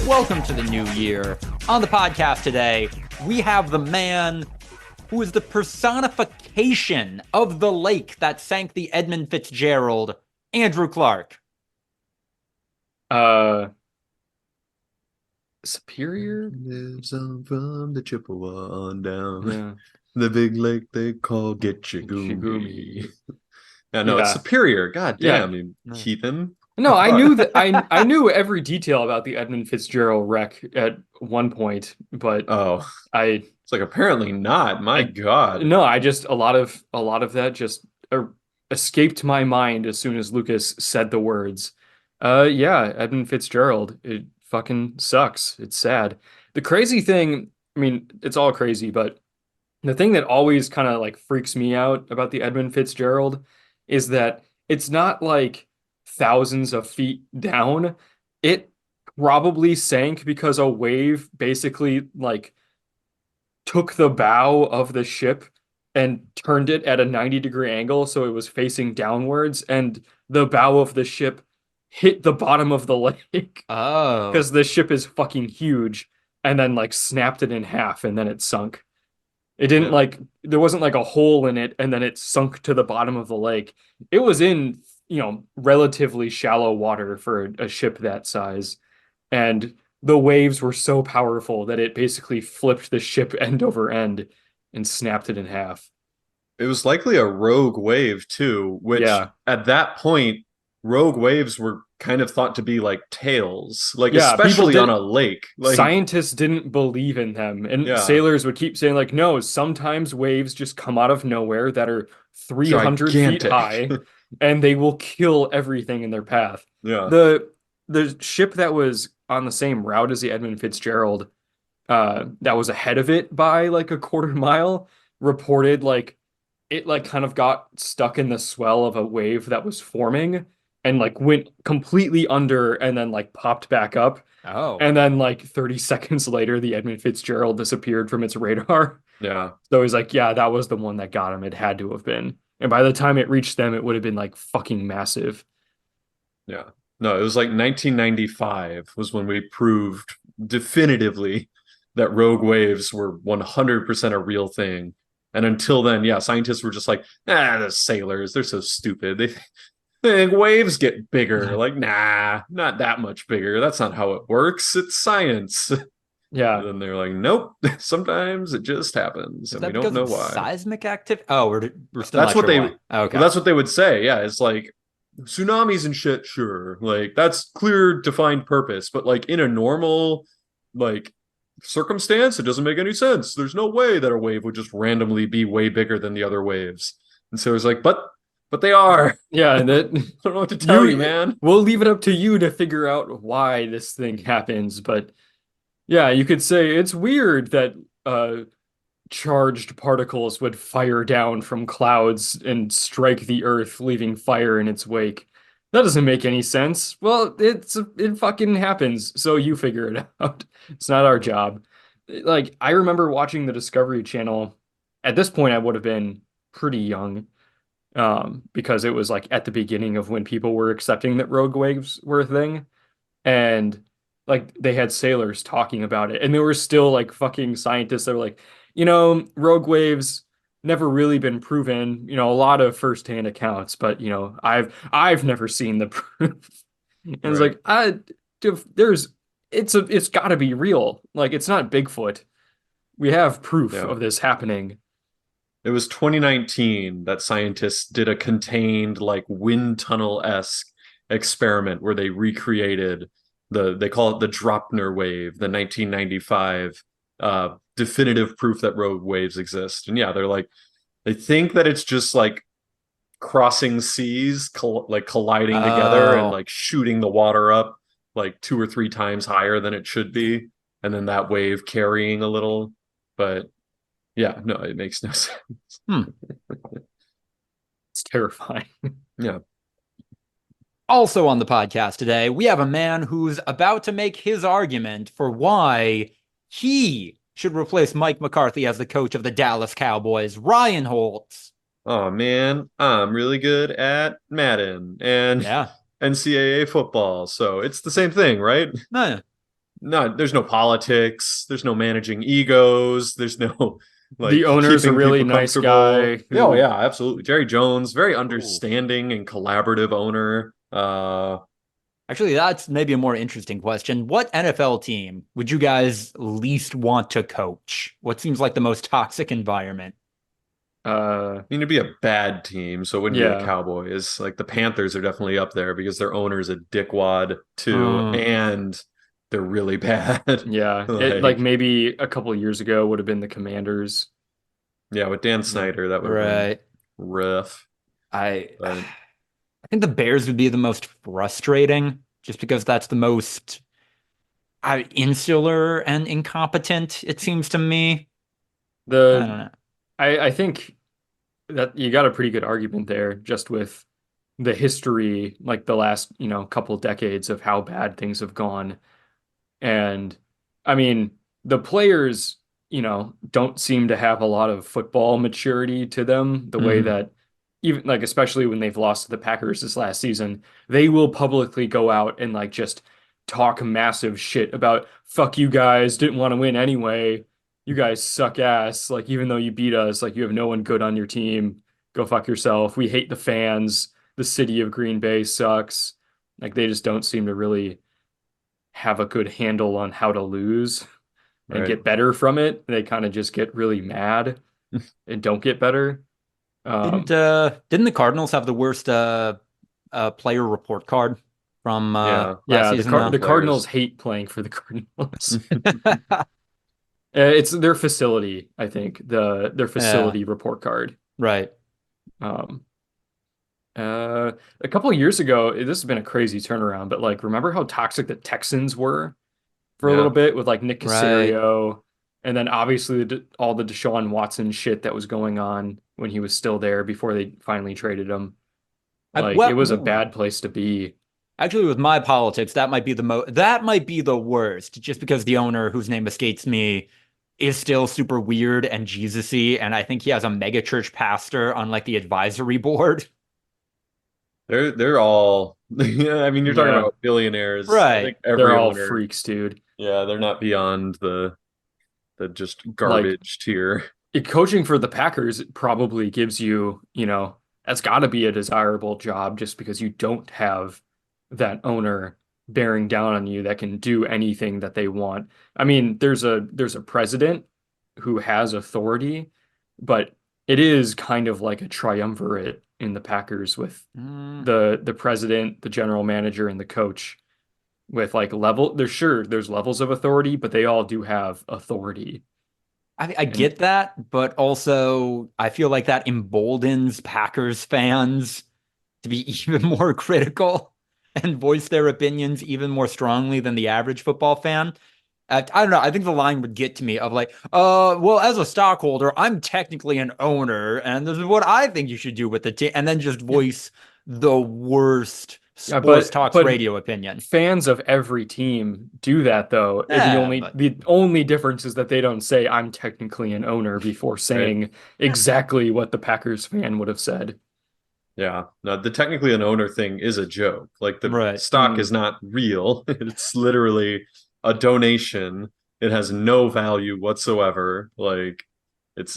Welcome to the new year. On the podcast today, we have the man who is the personification of the lake that sank the Edmund Fitzgerald, Andrew Clark. Superior? Lives on from the Chippewa on down. Yeah. The big lake they call Gitchagumi. Gitchagumi. Yeah, no, it's Yeah. Superior. God Yeah. damn, you heathen. No, I knew that I knew every detail about the Edmund Fitzgerald wreck at one point, but Oh, I it's like apparently not. My God. no, I just a lot of that just escaped my mind as soon as Lucas said the words. Yeah, Edmund Fitzgerald. It fucking sucks. It's sad. The crazy thing, I mean, it's all crazy, but the thing that always kind of like freaks me out about the Edmund Fitzgerald is that it's not like thousands of feet down. It probably sank because a wave basically like took the bow of the ship and turned it at a 90-degree angle so it was facing downwards, and the bow of the ship hit the bottom of the lake Oh. because the ship is fucking huge, and then like snapped it in half and then it sunk. It didn't like, there wasn't like a hole in it and then it sunk to the bottom of the lake. It was in, relatively shallow water for a ship that size. And the waves were so powerful that it basically flipped the ship end over end and snapped it in half. It was likely a rogue wave too, which at that point, rogue waves were kind of thought to be like tails, like especially on a lake. Like scientists didn't believe in them, and sailors would keep saying like, no, sometimes waves just come out of nowhere that are 300 feet high and they will kill everything in their path. The ship that was on the same route as the Edmund Fitzgerald, that was ahead of it by like a quarter mile, reported like it like kind of got stuck in the swell of a wave that was forming and like went completely under and then like popped back up. Oh. And then like 30 seconds later, the Edmund Fitzgerald disappeared from its radar. Yeah. So he's like, yeah, that was the one that got him. It had to have been. And by the time it reached them, it would have been like fucking massive. Yeah. No, it was like 1995 was when we proved definitively that rogue waves were 100% a real thing. And until then, yeah, scientists were just like, the sailors, they're so stupid. They think waves get bigger. Like, nah, not that much bigger. That's not how it works. It's science. Yeah. And then they're like, nope, sometimes it just happens. And we don't know why. Seismic activity? Oh, we're still that's not what sure they why. Okay. Well, that's what they would say. Yeah, it's like tsunamis and shit, sure. Like that's clear defined purpose, but like in a normal like circumstance, it doesn't make any sense. There's no way that a wave would just randomly be way bigger than the other waves. And so it's like, but they are. Yeah, and that I don't know what to tell you, man. We'll leave it up to you to figure out why this thing happens, but yeah, you could say it's weird that charged particles would fire down from clouds and strike the earth, leaving fire in its wake. That doesn't make any sense. Well, it fucking happens, so you figure it out. It's not our job. Like, I remember watching the Discovery Channel. At this point, I would have been pretty young, because it was like at the beginning of when people were accepting that rogue waves were a thing. And like they had sailors talking about it, and there were still like fucking scientists that were like, rogue waves never really been proven, a lot of firsthand accounts, but I've never seen the proof. And it's like, it's got to be real. Like, it's not Bigfoot. We have proof of this happening. It was 2019 that scientists did a contained like wind tunnel-esque experiment where they recreated they call it the Dropner wave, the 1995 definitive proof that rogue waves exist. And yeah, they think that it's just like crossing seas, like colliding together and like shooting the water up like 2 or 3 times higher than it should be, and then that wave carrying a little. But yeah, no, it makes no sense. It's terrifying. Yeah. Also on the podcast today, we have a man who's about to make his argument for why he should replace Mike McCarthy as the coach of the Dallas Cowboys, Ryan Holtz. Oh, man, I'm really good at Madden and NCAA football, so it's the same thing, right? No. there's no politics, there's no managing egos, there's no The like owner's a keeping really people nice comfortable. guy Oh who yeah, absolutely. Jerry Jones, very Ooh. understanding and collaborative owner. Actually, that's maybe a more interesting question. What NFL team would you guys least want to coach? What seems like the most toxic environment? I mean, it'd be a bad team, so it wouldn't be the yeah. Cowboys. Like the Panthers are definitely up there because their owner's a dickwad too, Mm, and they're really bad. Yeah. It like Like, maybe a couple of years ago would have been the Commanders. yeah, with Dan Yeah. Snyder, that would have been right. rough. I But I think the Bears would be the most frustrating just because that's the most insular and incompetent, it seems to me. I The don't know. I think that you got a pretty good argument there just with the history, like the last, couple decades of how bad things have gone. And I mean, the players, don't seem to have a lot of football maturity to them, the way Mhm. that even like especially when they've lost to the Packers this last season, they will publicly go out and like just talk massive shit about fuck you guys, didn't want to win anyway. You guys suck ass. Like even though you beat us, like you have no one good on your team. Go fuck yourself. We hate the fans. The city of Green Bay sucks. Like they just don't seem to really have a good handle on how to lose and right. get better from it. They kind of just get really mad and don't get better. Didn't Um, didn't the Cardinals have the worst player report card from Yeah. last yeah, season though? The Cardinals Players. hate playing for the Cardinals. It's their facility, I think, their Yeah, facility report card. right. Um, a couple of years ago, this has been a crazy turnaround, but like, remember how toxic the Texans were for a little Yeah. bit with like Nick Right. Caserio, and then obviously all the Deshaun Watson shit that was going on when he was still there before they finally traded him. Like it was a bad place to be. Actually, with my politics, that might be the worst, just because the owner, whose name escapes me, is still super weird and Jesus-y, and I think he has a mega church pastor on like the advisory board. They're all yeah, I mean you're talking Yeah, about billionaires. I think Right. they're every all owner, freaks, dude. yeah, they're not beyond the just Like garbage tier. coaching for the Packers probably gives you, that's got to be a desirable job just because you don't have that owner bearing down on you that can do anything that they want. I mean, there's a president who has authority, but it is kind of like a triumvirate in the Packers with Mm, the president, the general manager, and the coach with like there's levels of authority, but they all do have authority. I And get that, but also I feel like that emboldens Packers fans to be even more critical and voice their opinions even more strongly than the average football fan. I don't know. I think the line would get to me of like, well, as a stockholder, I'm technically an owner, and this is what I think you should do with the team, and then just yeah, voice the worst yeah, sports talks but radio opinion. fans of every team do that though. And the Yeah, only but the only difference is that they don't say I'm technically an owner before Right. saying exactly what the Packers fan would have said. Yeah. No, the technically an owner thing is a joke. Like the right. stock Mm. is not real. It's literally a donation. It has no value whatsoever. Like it's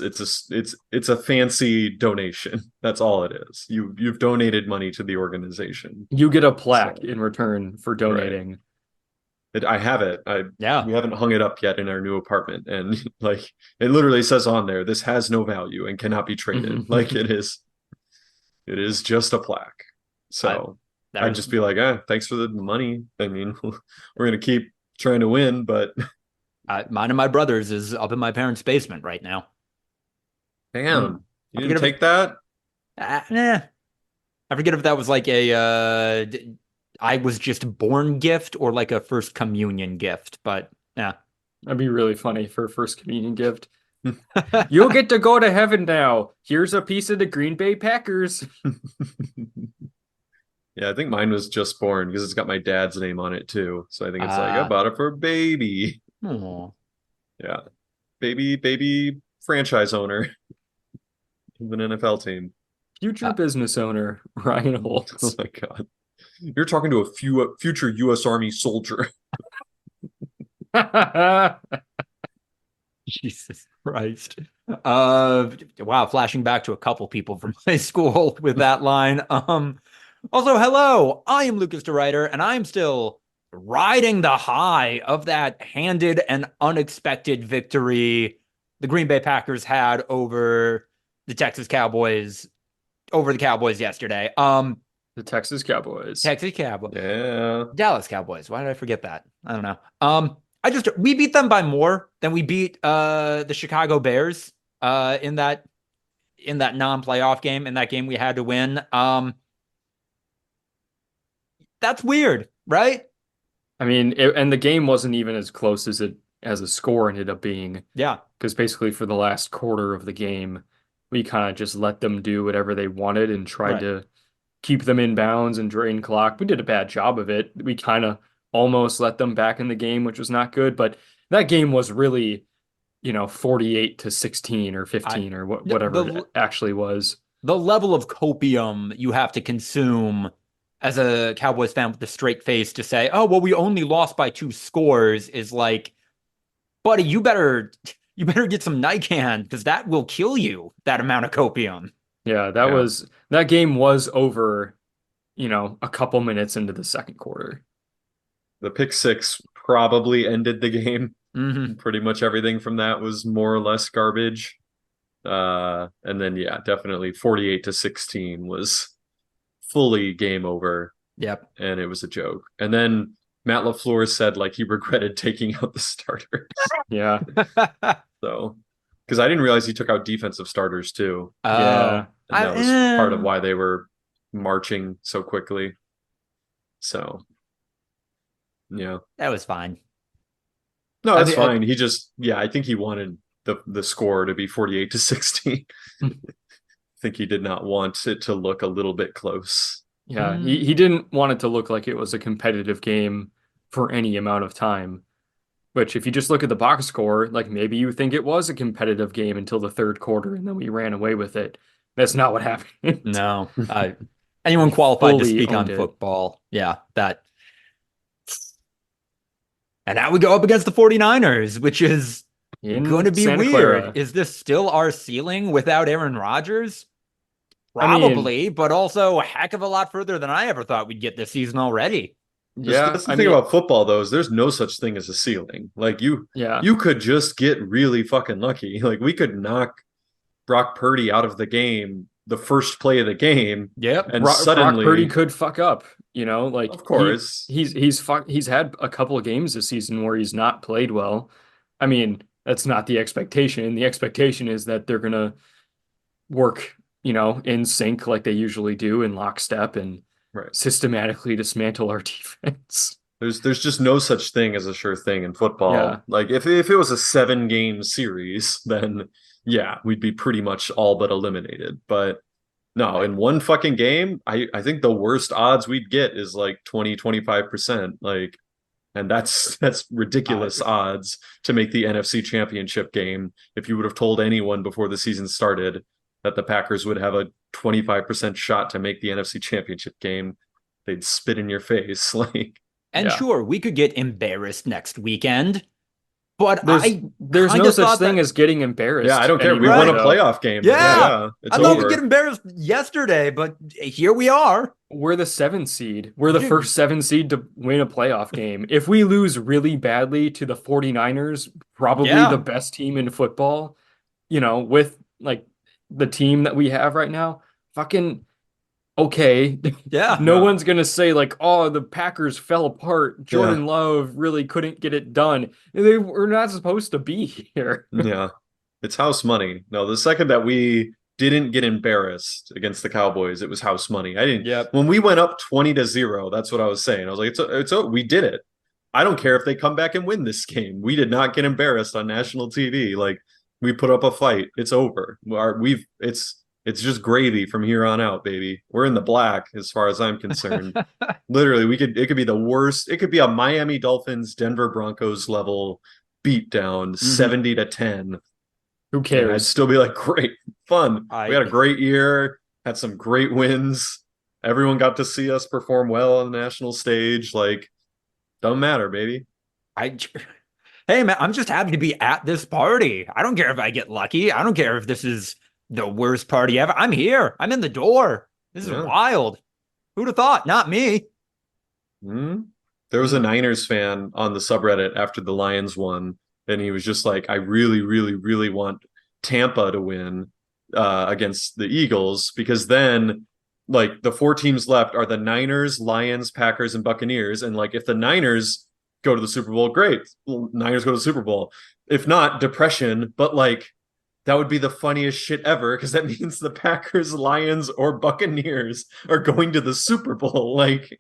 a fancy donation. That's all it is. You've donated money to the organization. You get a plaque So, in return for right. donating. I have it. Yeah. We haven't hung it up yet in our new apartment, and like it literally says on there, this has no value and cannot be traded. Like it is just a plaque. I So I'd there's just be like, thanks for the money. I mean, we're gonna keep trying to win, but mine and my brother's is up in my parents' basement right now. Mm. damn, you I didn't forget if take that? nah, I forget if that was like a I was just born gift or like a first communion gift, but yeah. That'd be really funny for a first communion gift. You'll get to go to heaven now. Here's a piece of the Green Bay Packers. Yeah, I think mine was just born because it's got my dad's name on it too. So I think it's like I Uh, bought it for baby. oh, Yeah, baby franchise owner of an NFL team. Future uh, business owner Ryan Oh Holtz. my God. You're talking to a future U.S. Army soldier. Jesus Christ. Wow, flashing back to a couple people from high school with that line. Also, hello, I am Lucas DeRuyter, and I'm still riding the high of that handed and unexpected victory the Green Bay Packers had over the Texas Cowboys, over the Cowboys yesterday. The Texas Cowboys. Texas Cowboys. Yeah. Dallas Cowboys. Why did I forget that? I don't know. We beat them by more than we beat the Chicago Bears in that non-playoff game, in that game we had to win. That's weird, right? I mean, and the game wasn't even as close as a score ended up being, Yeah. because basically for the last quarter of the game, we kind of just let them do whatever they wanted and tried Right. to keep them in bounds and drain clock. We did a bad job of it. We kind of almost let them back in the game, which was not good. But that game was really, 48-16 or 15 or whatever it actually was. The level of copium you have to consume as a Cowboys fan with a straight face to say, oh, well, we only lost by 2 scores is like, buddy, you better get some Nican because that will kill you, that amount of copium. Yeah, that game was over, a couple minutes into the second quarter. The pick six probably ended the game. Mm-hmm. Pretty much everything from that was more or less garbage. And then, yeah, definitely 48-16 was fully game over. Yep. And it was a joke. And then Matt LaFleur said like he regretted taking out the starters. Yeah. So, because I didn't realize he took out defensive starters too. Yeah. And that was part of why they were marching so quickly. So, yeah. That was fine. No, that's fine. He just, I think he wanted the score to be 48-16. I think he did not want it to look a little bit close. Yeah, he didn't want it to look like it was a competitive game for any amount of time. Which, if you just look at the box score, like maybe you think it was a competitive game until the third quarter, and then we ran away with it. That's not what happened. No, anyone qualified to speak on it. football? Yeah, that. And now we go up against the 49ers, which is going to be Santa weird. Clara. Is this still our ceiling without Aaron Rodgers? Probably, but also a heck of a lot further than I ever thought we'd get this season already. That's the thing about football, though, is there's no such thing as a ceiling. Like you could just get really fucking lucky. Like we could knock Brock Purdy out of the game the first play of the game. Yep. And suddenly Brock Purdy could fuck up, like of course. He's had a couple of games this season where he's not played well. I mean, that's not the expectation. The expectation is that they're gonna work, in sync like they usually do in lockstep and systematically dismantle our defense. There's just no such thing as a sure thing in football. Yeah. Like if it was a 7-game series, then we'd be pretty much all but eliminated. But no, in one fucking game, I think the worst odds we'd get is like 20-25%. Like, and that's ridiculous odds to make the NFC Championship game. If you would have told anyone before the season started that the Packers would have a 25% shot to make the NFC Championship game, they'd spit in your face. Sure, we could get embarrassed next weekend, but there's no such thing as getting embarrassed. Yeah, I don't care. We won a playoff game. Yeah, it's I thought we'd get embarrassed yesterday, but here we are. We're the 7th seed. We're the first 7 seed to win a playoff game. If we lose really badly to the 49ers, probably the best team in football, with like the team that we have right now, fucking okay. Yeah. No one's going to say like, oh, the Packers fell apart. Jordan Love really couldn't get it done. They were not supposed to be here. Yeah. It's house money. No, the second that we didn't get embarrassed against the Cowboys, it was house money. When we went up 20-0, that's what I was saying. I was like, we did it. I don't care if they come back and win this game. We did not get embarrassed on national TV. Like, we put up a fight. It's over. It's just gravy from here on out, baby. We're in the black as far as I'm concerned. Literally, it could be the worst. It could be a Miami Dolphins, Denver Broncos level beatdown, 70-10. Who cares? And I'd still be like, great, fun. We had a great year, had some great wins. Everyone got to see us perform well on the national stage. Like, don't matter, baby. Hey, man, I'm just happy to be at this party. I don't care if I get lucky. I don't care if this is the worst party ever. I'm here. I'm in the door. This is Yeah. wild. Who'd have thought? Not me. Hmm. There was a Niners fan on the subreddit after the Lions won, and he was just like, I really, really, really want Tampa to win against the Eagles because then, like, the four teams left are the Niners, Lions, Packers, and Buccaneers. And, like, if the Niners go to the Super Bowl, great. Well, Niners go to the Super Bowl. If not, depression. But, like, that would be the funniest shit ever because that means the Packers, Lions, or Buccaneers are going to the Super Bowl. Like,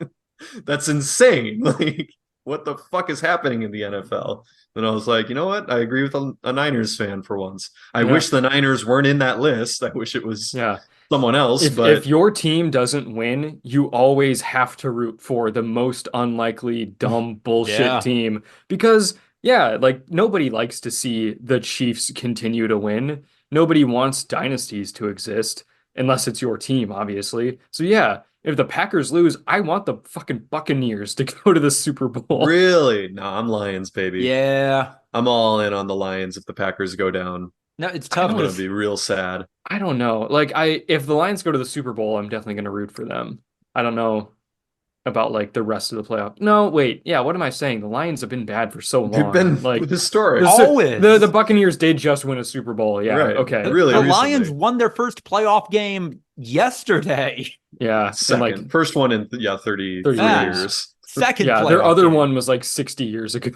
that's insane. Like, what the fuck is happening in the NFL? And I was like, you know what? I agree with a Niners fan for once. I Yeah. wish the Niners weren't in that list. I wish it was Yeah. someone else, If but your team doesn't win, you always have to root for the most unlikely dumb bullshit Yeah. team because yeah, like nobody likes to see the Chiefs continue to win. Nobody wants dynasties to exist unless it's your team, obviously. So yeah, if the Packers lose, I want the fucking Buccaneers to go to the Super Bowl. really, no, I'm Lions, baby. Yeah. I'm all in on the Lions if the Packers go down. No, it's I tough I'm gonna because be real sad. I don't know. Like if the Lions go to the Super Bowl, I'm definitely going to root for them. I don't know about like the rest of the playoff. No, wait. Yeah, what am I saying? The Lions have been bad for so They've long. been Like historic. always. the Buccaneers did just win a Super Bowl. Yeah. Right. Okay. Really the recently. Lions won their first playoff game yesterday. Yeah. And Second. like First one in 33 30 years. Second yeah, playoff their other game. one was like 60 years ago.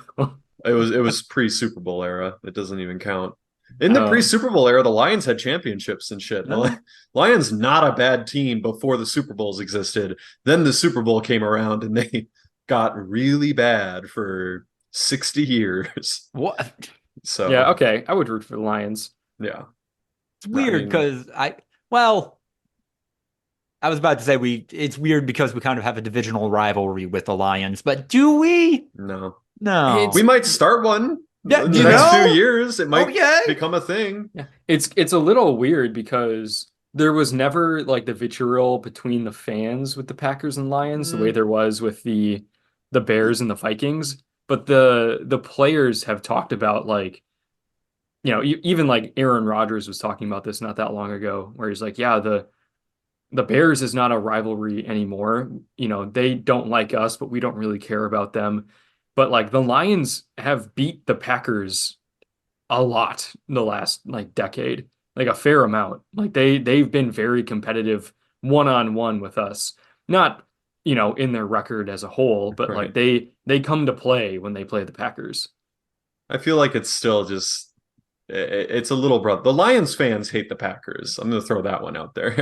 It was pre-Super Bowl era. It doesn't even count. In the Um, pre-Super Bowl era, the Lions had championships and shit. No. The Lions not a bad team before the Super Bowls existed. Then the Super Bowl came around and they got really bad for 60 years. What? So yeah, okay. I would root for the Lions. yeah. It's weird because well, I was about to say it's weird because we kind of have a divisional rivalry with the Lions, but do we? No. No. We might start one Yeah, in the you next know? few years. It might Okay. become a thing. Yeah. It's a little weird because there was never like the vitriol between the fans with the Packers and Lions the way there was with the Bears and the Vikings, but the players have talked about like even like Aaron Rodgers was talking about this not that long ago where he's like, yeah, the Bears is not a rivalry anymore. They don't like us, but we don't really care about them. But like the Lions have beat the Packers a lot in the last like decade, like a fair amount. Like they've been very competitive one-on-one with us. Not, in their record as a whole, but like Right. they come to play when they play the Packers. I feel like it's still just it's a little brother. The Lions fans hate the Packers. I'm going to throw that one out there.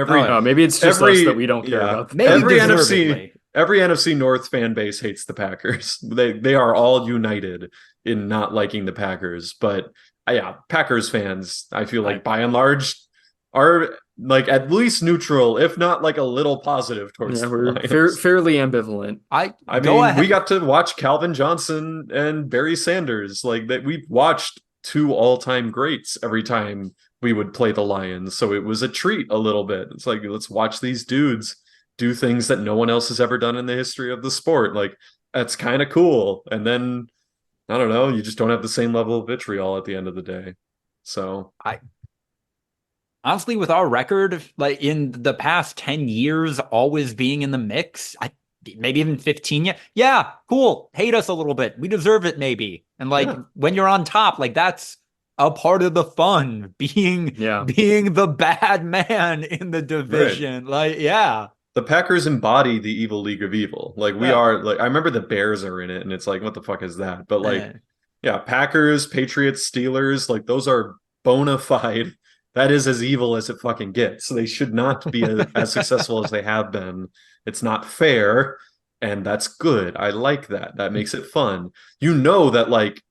Maybe it's just us that we don't care about them. Maybe every deservedly. NFC North fan base hates the Packers. They are all united in not liking the Packers. But yeah, Packers fans, I feel like by and large are like at least neutral, if not like a little positive towards Yeah, the we're Lions. fairly ambivalent. I Go mean, ahead. we got to watch Calvin Johnson and Barry Sanders. Like that, we've watched two all-time greats every time we would play the Lions. So it was a treat a little bit. It's like, let's watch these dudes do things that no one else has ever done in the history of the sport. Like, that's kind of cool. And then, I don't know, you just don't have the same level of vitriol at the end of the day. So Honestly, with our record, like in the past 10 years, always being in the mix, maybe even 15 years. Yeah, cool. Hate us a little bit. We deserve it, maybe. And like when you're on top, like that's a part of the fun, being the bad man in the division. Right. Like, yeah. The Packers embody the evil League of Evil. Like we are like I remember the Bears are in it, and it's like, what the fuck is that? But like, yeah, Packers, Patriots, Steelers, like those are bona fide. That is as evil as it fucking gets. So they should not be as successful as they have been. It's not fair, and that's good. I like that. That makes it fun. You know that like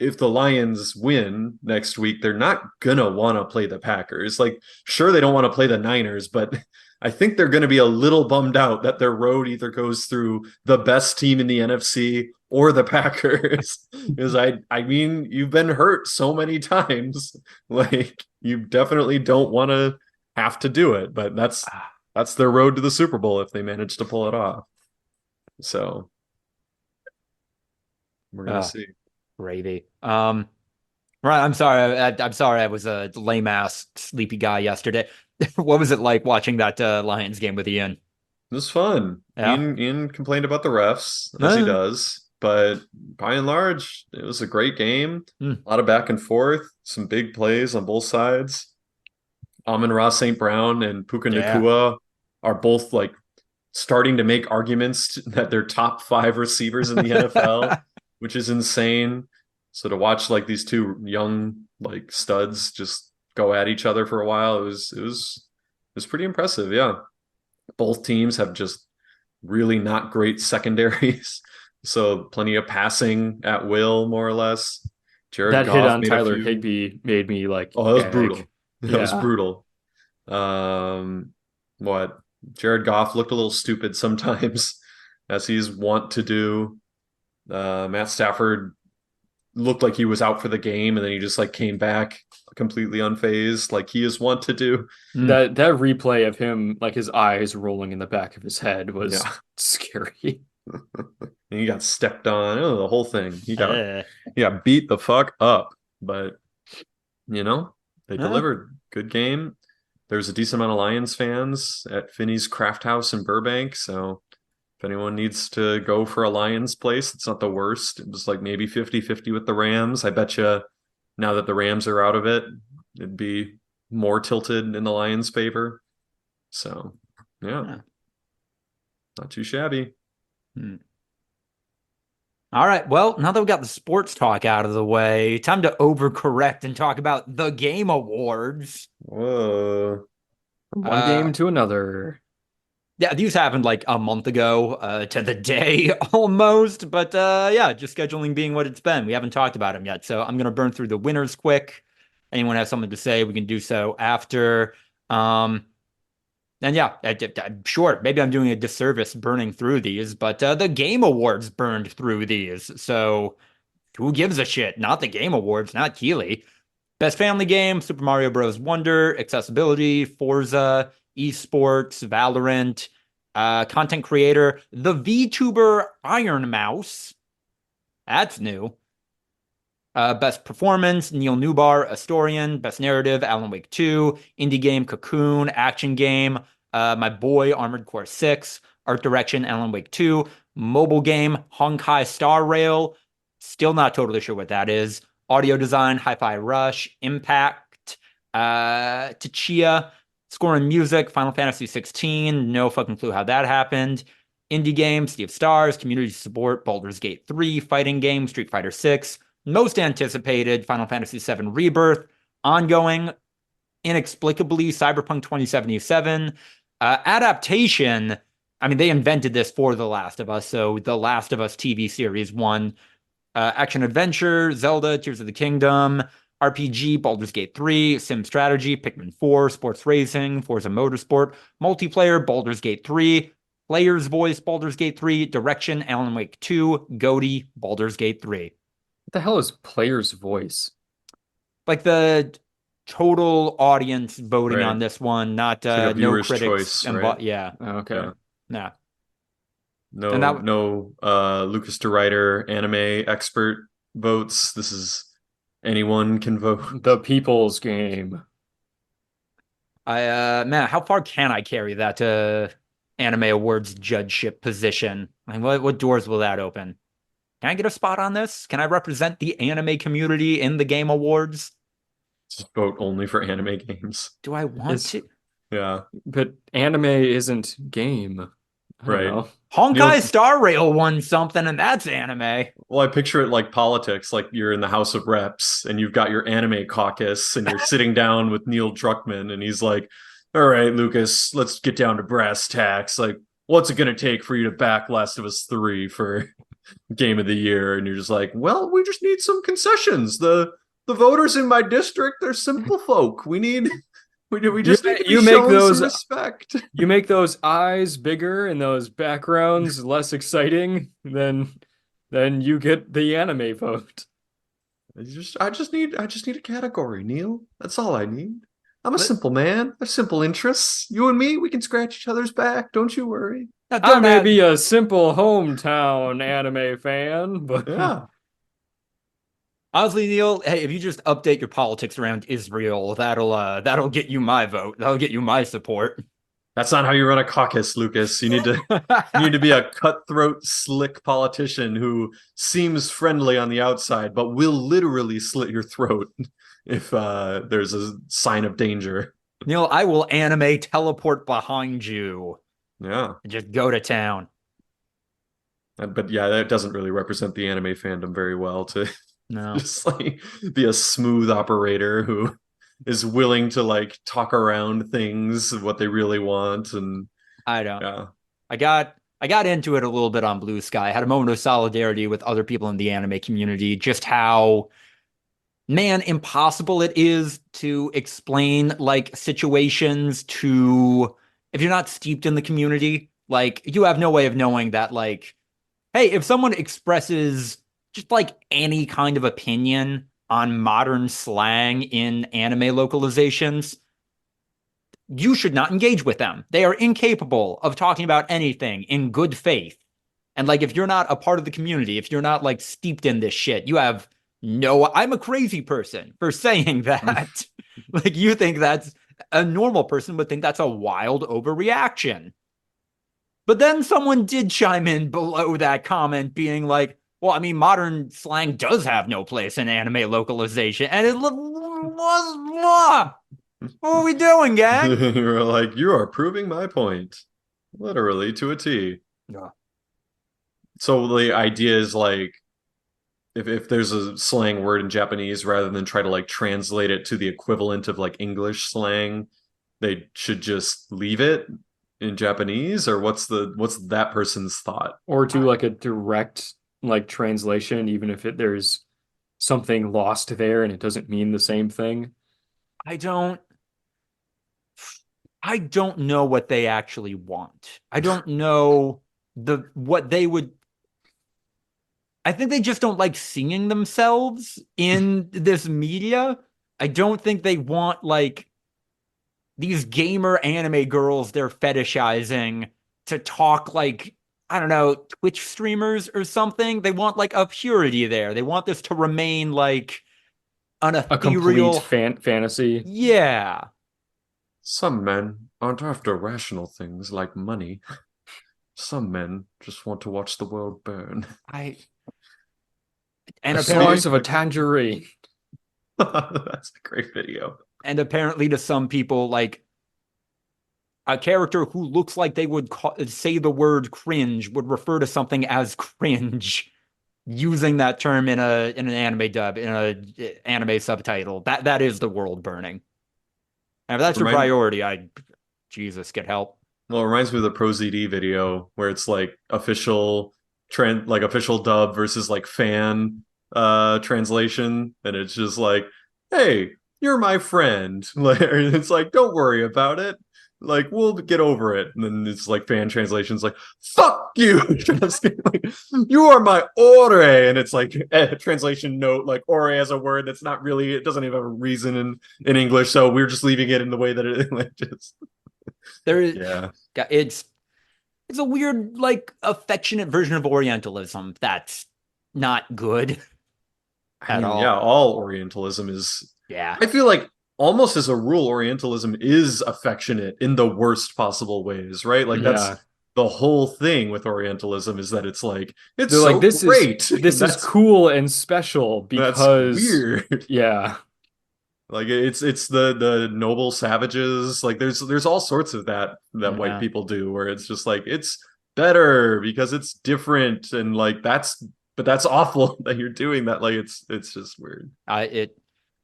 if the Lions win next week, they're not gonna want to play the Packers. Like, sure, they don't want to play the Niners, but I think they're going to be a little bummed out that their road either goes through the best team in the NFC or the Packers. Because I mean, you've been hurt so many times. Like, you definitely don't want to have to do it, but that's their road to the Super Bowl if they manage to pull it off. So we're gonna see. Gravy. Right. I'm sorry. I'm sorry. I was a lame ass sleepy guy yesterday. What was it like watching that Lions game with Ian? It was fun. Yeah. Ian complained about the refs, as he Uh, does, but by and large, it was a great game. hmm. A lot of back and forth, some big plays on both sides. Amon-Ra St. Brown and Puka Yeah. Nacua are both like starting to make arguments that they're top 5 receivers in the NFL, which is insane. So to watch like these two young like studs just go at each other for a while, it was pretty impressive. Yeah. Both teams have just really not great secondaries. So plenty of passing at will, more or less. Jared That hit Goff on made a Tyler few. Higbee made me like Oh, that was gag. brutal. That was Yeah. brutal. What? Jared Goff looked a little stupid sometimes, as he's wont to do. Matt Stafford looked like he was out for the game, and then he just like came back completely unfazed, like he is wont to do. That replay of him, like his eyes rolling in the back of his head, was Yeah. scary. And he got stepped on. Oh, the whole thing. He Uh, got beat the fuck up. But they uh, delivered. Good game. There's a decent amount of Lions fans at Finney's Craft House in Burbank. So if anyone needs to go for a Lions place, it's not the worst. It was like maybe 50-50 with the Rams. I bet you now that the Rams are out of it, it'd be more tilted in the Lions' favor. So, yeah, yeah. not too shabby. Hmm. All right. Well, now that we got the sports talk out of the way, time to overcorrect and talk about the Game Awards. Whoa. From one Uh, game to another. yeah, these happened like a month ago, to the day almost. But yeah, just scheduling being what it's been. We haven't talked about them yet, so I'm gonna burn through the winners quick. Anyone has something to say, we can do so after. Um, And yeah, I'm sure maybe I'm doing a disservice burning through these, but the Game Awards burned through these. So who gives a shit? Not the Game Awards, not Keeley. Best Family Game, Super Mario Bros. Wonder, Accessibility, Forza, Esports, Valorant, Content Creator, the VTuber Iron Mouse. That's new. Best Performance, Neil Newbar, Astorian. Best Narrative, Alan Wake 2. Indie Game, Cocoon. Action Game, My Boy, Armored Core 6. Art Direction, Alan Wake 2. Mobile Game, Honkai Star Rail. Still not totally sure what that is. Audio Design, Hi-Fi Rush. Impact, Tachia. Score and Music, Final Fantasy 16. No fucking clue how that happened. Indie Game, Sea of Stars. Community Support, Baldur's Gate 3. Fighting Game, Street Fighter 6. Most anticipated, Final Fantasy VII Rebirth. Ongoing, inexplicably, Cyberpunk 2077. Adaptation, I mean, they invented this for The Last of Us, so The Last of Us TV series won. Action Adventure, Zelda, Tears of the Kingdom, RPG, Baldur's Gate 3, Sim Strategy, Pikmin 4, Sports Racing, Forza Motorsport, Multiplayer, Baldur's Gate 3, Player's Voice, Baldur's Gate 3, Direction, Alan Wake 2, GOTY, Baldur's Gate 3. What the hell is player's voice? Like the total audience voting on Right. this one, not It's like a no viewer's critics choice, right? yeah, Okay. Yeah. nah. And No, that no, Lucas DeRuyter anime expert votes. This is anyone can vote. The people's game. man, how far can I carry that Anime Awards judgeship position? Like, what doors will that open? Can I get a spot on this? Can I represent the anime community in the Game Awards? Just vote only for anime games. Do I want It's, to? yeah, but anime isn't game. I don't Right. know. Honkai Star Rail won something, and that's anime. Well, I picture it like politics, like you're in the House of Reps and you've got your anime caucus and you're sitting down with Neil Druckmann and he's like, all right, Lucas, let's get down to brass tacks. Like, what's it going to take for you to back Last of Us 3 for Game of the Year? And you're just like, well, we just need some concessions. The voters in my district, they're simple folk. We just need to be shown some respect. You make those eyes bigger and those backgrounds less exciting, then you get the anime vote. I just need a category, Neil. That's all I need. I'm a simple man. I have simple interests. You and me, we can scratch each other's back. Don't you worry. I may be a simple hometown anime fan, but Yeah. Honestly, Neil, hey, if you just update your politics around Israel, that'll get you my vote. That'll get you my support. That's not how you run a caucus, Lucas. You need to be a cutthroat, slick politician who seems friendly on the outside, but will literally slit your throat if there's a sign of danger. Neil, I will anime teleport behind you Yeah. and just go to town. But yeah, that doesn't really represent the anime fandom very well to No. just like be a smooth operator who is willing to like talk around things, what they really want, and I don't. yeah. I got into it a little bit on Blue Sky. I had a moment of solidarity with other people in the anime community, just how man impossible it is to explain like situations to if you're not steeped in the community. Like you have no way of knowing that like hey, if someone expresses just like any kind of opinion on modern slang in anime localizations, you should not engage with them. They are incapable of talking about anything in good faith. And like, if you're not a part of the community, if you're not like steeped in this shit, you have no, I'm a crazy person for saying that. Like, you think that's a normal person would think that's a wild overreaction. But then someone did chime in below that comment being like, well, I mean, modern slang does have no place in anime localization. And it was, what are we doing, gang? You're like, you are proving my point, literally to a T. Yeah. So the idea is like, if there's a slang word in Japanese, rather than try to like translate it to the equivalent of like English slang, they should just leave it in Japanese, or what's that person's thought? Or do like a direct like translation, even if there's something lost there and it doesn't mean the same thing. I don't know what they actually want. I don't know what they would. I think they just don't like seeing themselves in this media. I don't think they want like these gamer anime girls they're fetishizing to talk like, I don't know, Twitch streamers or something. They want like a purity there. They want this to remain like an A ethereal complete fantasy. Yeah. Some men aren't after rational things like money. Some men just want to watch the world burn. And a apparently slice of a tangerine. That's a great video. And apparently to some people, like a character who looks like they would say the word cringe would refer to something as cringe using that term in an anime dub, in an anime subtitle. That is the world burning. And if that's your priority, Jesus, get help. Well, it reminds me of the ProZD video where it's like official dub versus like fan translation, and it's just like, hey, you're my friend. Like, it's like, don't worry about it. Like, we'll get over it. And then it's like fan translations like, fuck you. You are my ore. And it's like a translation note, like ore as a word that's not really, it doesn't even have a reason in English. So we're just leaving it in the way that it like just. There is, yeah. It's a weird, like, affectionate version of Orientalism that's not good at all. Yeah, all Orientalism is. Yeah. I feel like almost as a rule, Orientalism is affectionate in the worst possible ways, right? Like that's the whole thing with Orientalism is that it's like it's so like, this great. This is cool and special because that's weird. Yeah. Like it's the noble savages. Like there's all sorts of that white people do where it's just like it's better because it's different and like that's awful that you're doing that. Like it's just weird.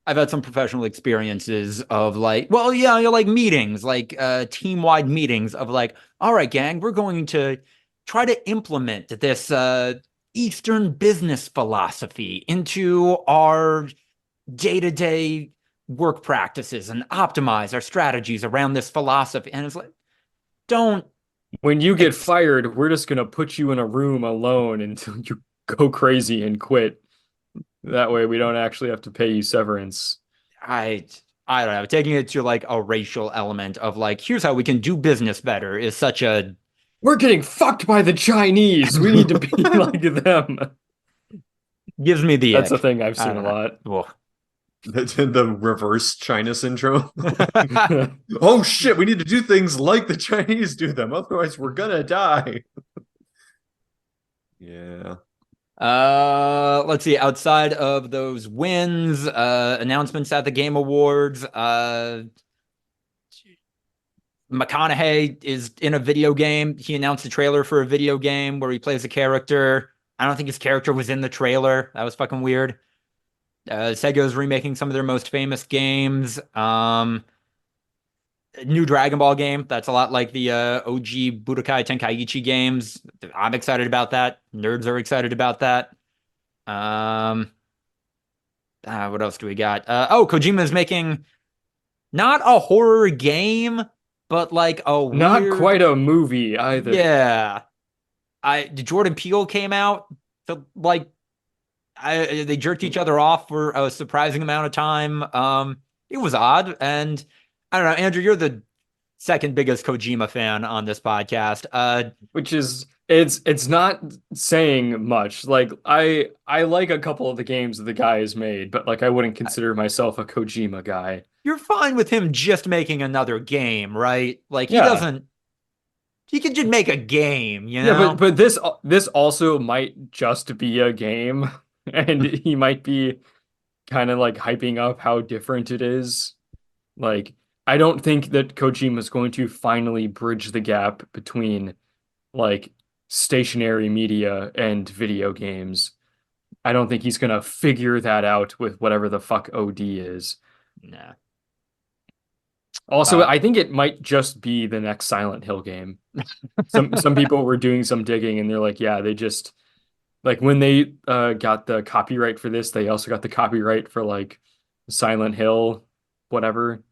I've had some professional experiences of like, well, yeah, like meetings, like team-wide meetings of like, all right, gang, we're going to try to implement this Eastern business philosophy into our day-to-day work practices and optimize our strategies around this philosophy. And it's like, when you get fired, we're just gonna put you in a room alone until you go crazy and quit. That way we don't actually have to pay you severance. I don't know. Taking it to like a racial element of like, here's how we can do business better is such a... We're getting fucked by the Chinese. We need to be like them. Gives me the That's a ick. thing I've I seen a don't know. lot. Ugh. The reverse China syndrome. Oh shit, we need to do things like the Chinese do them, otherwise we're gonna die. Yeah. Let's see. Outside of those wins, announcements at the Game Awards, McConaughey is in a video game. He announced a trailer for a video game where he plays a character. I don't think his character was in the trailer. That was fucking weird. Sega's remaking some of their most famous games. New Dragon Ball game. That's a lot like the OG Budokai Tenkaichi games. I'm excited about that. Nerds are excited about that. Um, what else do we got? Kojima is making not a horror game, but like a Not weird. quite a movie either. Yeah. Jordan Peele came out to like they jerked each other off for a surprising amount of time. It was odd, and I don't know, Andrew, you're the second biggest Kojima fan on this podcast. Which is it's not saying much. Like I like a couple of the games that the guy has made, but like I wouldn't consider myself a Kojima guy. You're fine with him just making another game, right? Like Yeah. he could just make a game, you Yeah, know? but this also might just be a game and he might be kind of like hyping up how different it is. Like I don't think that Kojima is going to finally bridge the gap between like stationary media and video games. I don't think he's gonna figure that out with whatever the fuck OD is. Nah. Also, Uh, I think it might just be the next Silent Hill game. Some people were doing some digging and they're like, yeah, they just like when they got the copyright for this, they also got the copyright for like Silent Hill, whatever.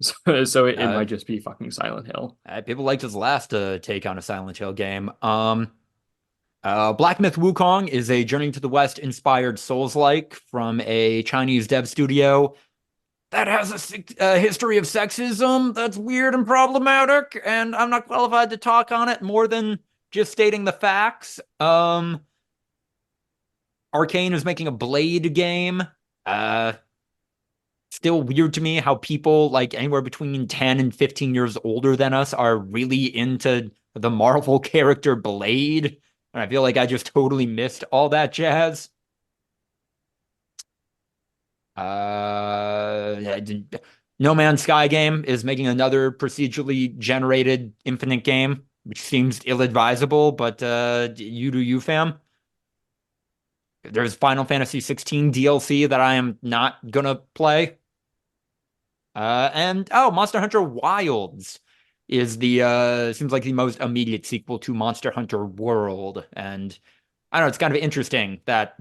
So it uh, might just be fucking Silent Hill. People liked his last take on a Silent Hill game. Black Myth Wukong is a Journey to the West inspired Souls-like from a Chinese dev studio that has a history of sexism that's weird and problematic, and I'm not qualified to talk on it more than just stating the facts. Arcane is making a Blade game. Uh, Still weird to me how people like anywhere between 10 and 15 years older than us are really into the Marvel character Blade. And I feel like I just totally missed all that jazz. No Man's Sky game is making another procedurally generated infinite game, which seems ill-advisable, but you do you, fam. There's Final Fantasy 16 DLC that I am not gonna play. And Monster Hunter Wilds is the seems like the most immediate sequel to Monster Hunter World. And I don't know, it's kind of interesting that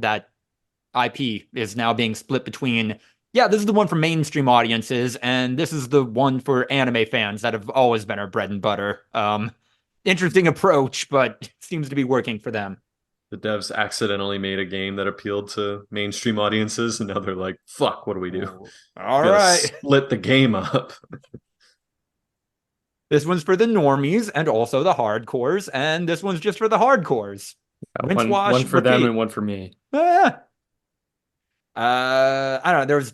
IP is now being split between, yeah, this is the one for mainstream audiences, and this is the one for anime fans that have always been our bread and butter. Interesting approach, but seems to be working for them. The devs accidentally made a game that appealed to mainstream audiences, and now they're like, fuck, what do we do? All Gotta right. split the game up. This one's for the normies and also the hardcores, and this one's just for the hardcores. Rinse, wash, One for them repeat. and one for me. I don't know. There was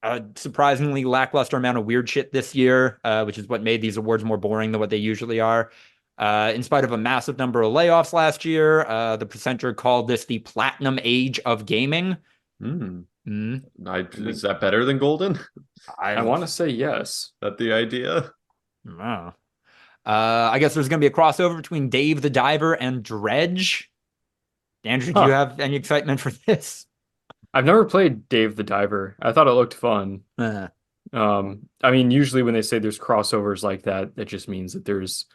a surprisingly lackluster amount of weird shit this year, which is what made these awards more boring than what they usually are. In spite of a massive number of layoffs last year, the presenter called this the platinum age of gaming. Is that better than Golden? I want to say yes. Is that the idea? Wow. I guess there's going to be a crossover between Dave the Diver and Dredge. Andrew, do you have any excitement for this? I've never played Dave the Diver. I thought it looked fun. I mean, usually when they say there's crossovers like that, that just means that there's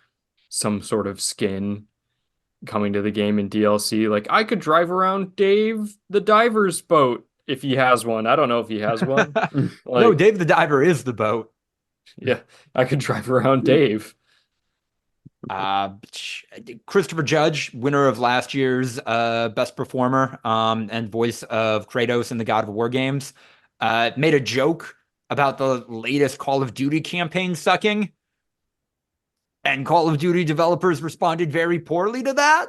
some sort of skin coming to the game in DLC. Like I could drive around Dave the Diver's boat if he has one. I don't know if he has one. No, Dave the Diver is the boat. Yeah, I could drive around Dave. Christopher Judge, winner of last year's Best Performer and voice of Kratos in the God of War games, made a joke about the latest Call of Duty campaign sucking. And Call of Duty developers responded very poorly to that.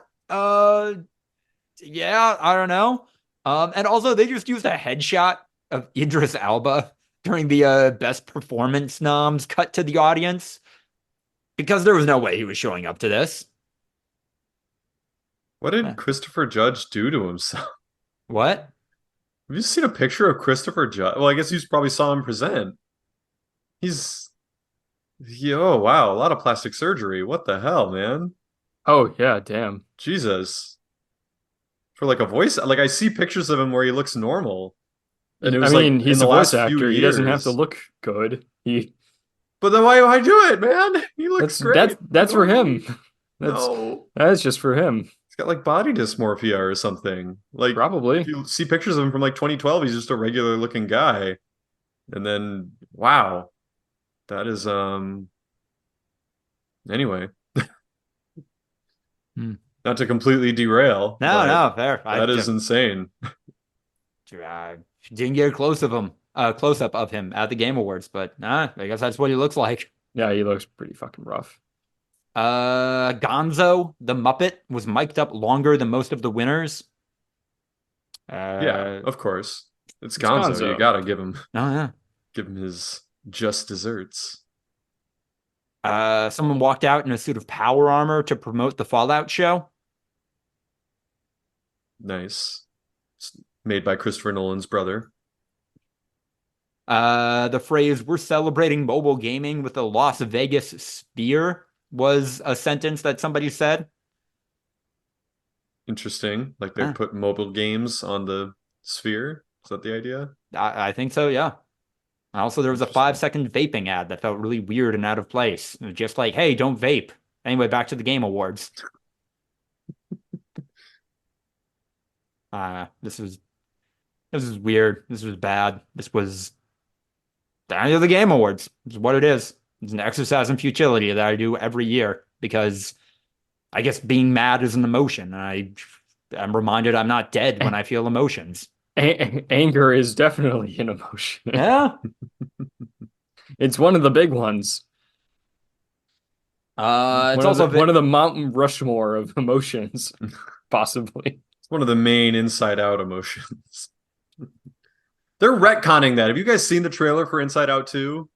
Yeah, I don't know. And also they just used a headshot of Idris Elba during the best performance noms cut to the audience because there was no way he was showing up to this. What did Christopher Judge do to himself? What? Have you seen a picture of Christopher Judge? Well, I guess you probably saw him present. Oh wow, a lot of plastic surgery. What the hell, man? Oh yeah, damn. Jesus. For like a voice, like I see pictures of him where he looks normal. And it I was mean, like in he's the a voice last few actor. He doesn't have to years. look good. But then why do it, man? He looks great. That's for him. No. That's just for him. He's got like body dysmorphia or something. Like Probably. if you see pictures of him from like 2012, he's just a regular looking guy. And then wow. That is anyway. Not to completely derail. No, fair. That is insane. I didn't get a close up of him at the Game Awards, but I guess that's what he looks like. Yeah, he looks pretty fucking rough. Gonzo, the Muppet, was mic'd up longer than most of the winners. Yeah, of course. It's Gonzo. You gotta give him give him his just desserts. Someone walked out in a suit of power armor to promote the Fallout show. Nice. It's made by Christopher Nolan's brother. The phrase "we're celebrating mobile gaming with a Las Vegas sphere" was a sentence that somebody said. Interesting. Like they put mobile games on the sphere. Is that the idea? I think so, yeah. Also, there was a 5-second vaping ad that felt really weird and out of place. It was just like, hey, don't vape. Anyway, back to the Game Awards. This was weird. This was bad. This was the end of the Game Awards. This is what it is. It's an exercise in futility that I do every year because I guess being mad is an emotion. I'm reminded I'm not dead when I feel emotions. Anger is definitely an emotion. Yeah. It's one of the big ones. It's one of the Mount Rushmore of emotions, possibly. It's one of the main Inside Out emotions. They're retconning that. Have you guys seen the trailer for Inside Out 2?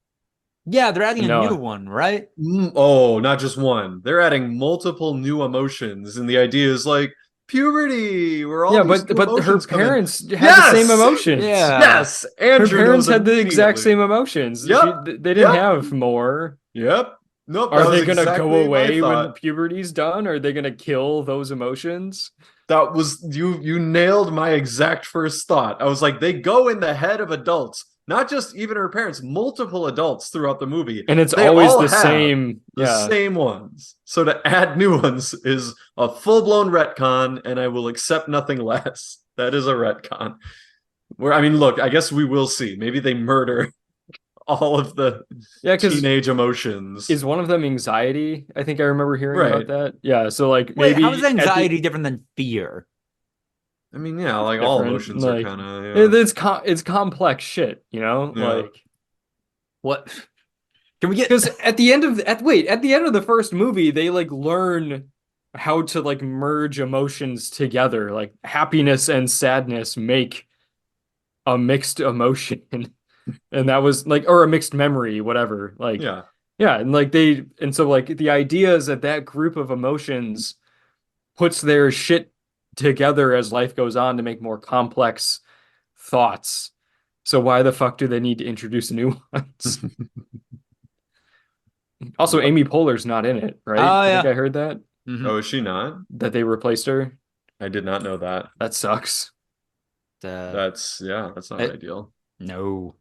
Yeah, they're adding a new one, right? Oh, not just one. They're adding multiple new emotions, and the idea is like puberty. We're all but her parents had the same emotions. Yeah. Yes, Andrew her parents had the exact same emotions. Yep. They didn't have more. Yep. Nope. Are they gonna go away when puberty's done? Are they gonna kill those emotions? That was you nailed my exact first thought. I was like, they go in the head of adults, not just even her parents, multiple adults throughout the movie. And it's always the same. The same ones. So to add new ones is a full-blown retcon, and I will accept nothing less. That is a retcon. Look, I guess we will see. Maybe they murder all of the teenage emotions. Is one of them anxiety? I think I remember hearing about that. Yeah, so like maybe how is anxiety different than fear? I mean, yeah, like all emotions are kind of it's complex shit, you know? Yeah. Like what can we get? Because at the end of the first movie, they like learn how to like merge emotions together. Like happiness and sadness make a mixed emotion. And that was like, or a mixed memory, whatever. Like, yeah. And like so like the idea is that group of emotions puts their shit together as life goes on to make more complex thoughts. So why the fuck do they need to introduce new ones? Also, Amy Poehler's not in it, right? I think I heard that. Mm-hmm. Oh, is she not? That they replaced her? I did not know that. That sucks. That's not ideal. No.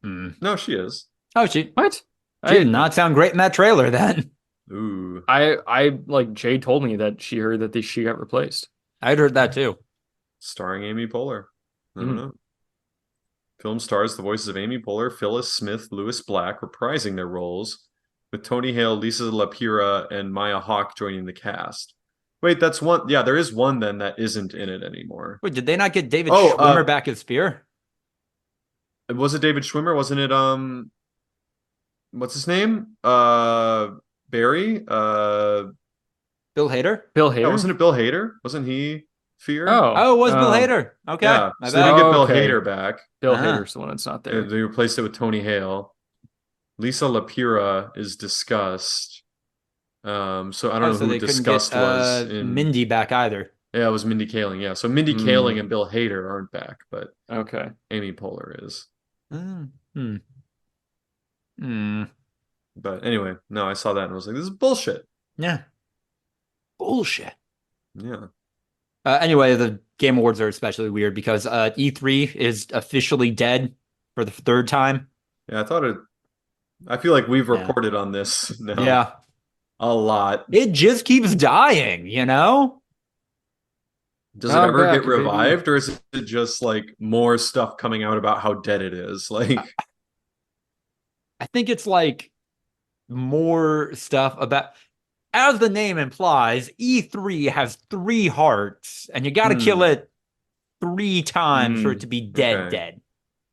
No, she is. Oh, she what? She did not sound great in that trailer then. Ooh. I like Jay told me that she heard that she got replaced. I'd heard that too. Starring Amy Poehler. I don't know. Film stars the voices of Amy Poehler, Phyllis Smith, Lewis Black reprising their roles, with Tony Hale, Lisa Lapira, and Maya Hawke joining the cast. Wait, that's one. Yeah, there is one then that isn't in it anymore. Wait, did they not get David Schwimmer back as Spear? Was it David Schwimmer? Wasn't it what's his name? Barry? Bill Hader? Bill Hader? Yeah, wasn't it Bill Hader? Wasn't he? Fear. Oh, it was Bill Hader. Okay, Yeah, my so they bad. didn't get Bill Okay. Hader back. Bill Ah. Hader's the one that's not there. They replaced it with Tony Hale. Lisa Lapira is discussed. So I don't Oh, know so who they couldn't discussed get was in. Mindy back either. Yeah, it was Mindy Kaling. Yeah, so Mindy Kaling and Bill Hader aren't back, but Okay. Amy Poehler is. Mm. Hmm. Hmm. But anyway, no, I saw that and I was like, this is bullshit. Yeah. Bullshit. Yeah. Anyway, the Game Awards are especially weird because E3 is officially dead for the third time. Yeah, I feel like we've Yeah. reported on this now Yeah. a lot. It just keeps dying, you know? Does it I'm ever back, get baby. revived, or is it just like more stuff coming out about how dead it is? Like, I think it's like more stuff about, as the name implies, E3 has 3 hearts, and you got to kill it 3 times for it to be dead, okay. dead.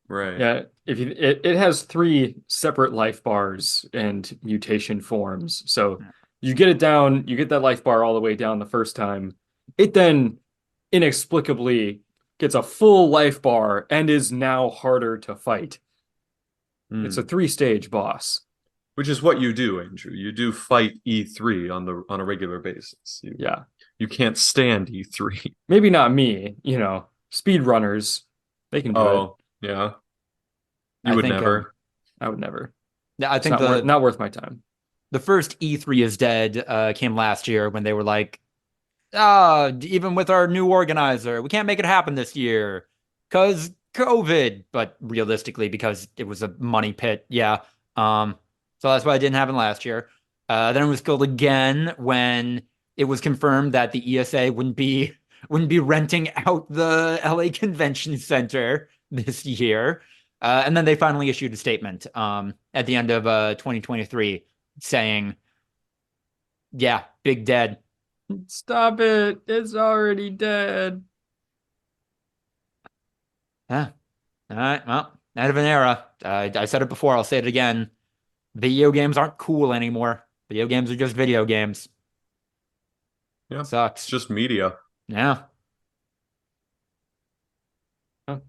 Right. Yeah, it has 3 separate life bars and mutation forms. So you get it down, you get that life bar all the way down the first time. It then inexplicably gets a full life bar and is now harder to fight. It's a 3-stage boss. Which is what you do, Andrew. You do fight E3 on a regular basis. Yeah. You can't stand E3. Maybe not me, speedrunners, they can do it. Oh, yeah. You I would think, never. I would never. I It's think not worth my time. the first E3 is dead came last year when they were like, even with our new organizer, we can't make it happen this year because COVID, but realistically, because it was a money pit. Yeah. So that's why it didn't happen last year. Then it was killed again when it was confirmed that the ESA wouldn't be renting out the LA Convention Center this year. And then they finally issued a statement at the end of 2023 saying, yeah, big dead. Stop it. It's already dead. Yeah. All right. Well, end of an era. I said it before. I'll say it again. Video games aren't cool anymore. Video games are just video games. Yeah. Sucks. It's just media. Yeah. Huh.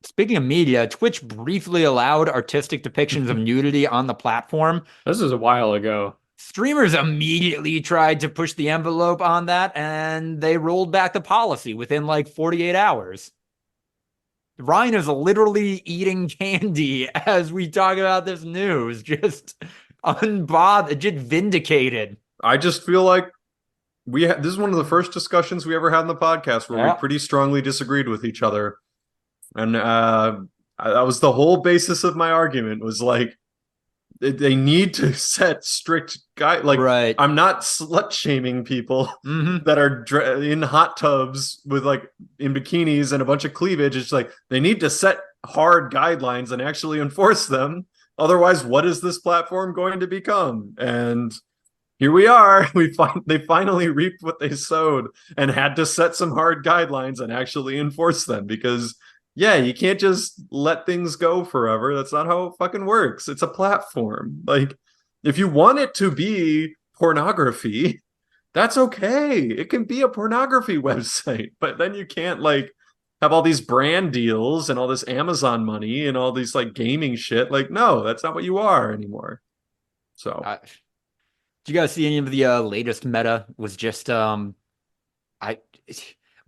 Speaking of media, Twitch briefly allowed artistic depictions of nudity on the platform. This is a while ago. Streamers immediately tried to push the envelope on that, and they rolled back the policy within like 48 hours. Ryan is literally eating candy as we talk about this news, just unbothered, just vindicated. I just feel like this is one of the first discussions we ever had in the podcast where we pretty strongly disagreed with each other. And that was the whole basis of my argument, was like, they need to set strict Right. I'm not slut shaming people Mhm. that are in hot tubs with like in bikinis and a bunch of cleavage. It's like they need to set hard guidelines and actually enforce them. Otherwise, what is this platform going to become? And here we are. They finally reaped what they sowed and had to set some hard guidelines and actually enforce them, because yeah, you can't just let things go forever. That's not how it fucking works. It's a platform. Like, if you want it to be pornography, that's okay. It can be a pornography website, but then you can't like have all these brand deals and all this Amazon money and all these like gaming shit. Like, no, that's not what you are anymore. So, did you guys see any of the latest meta? Was just it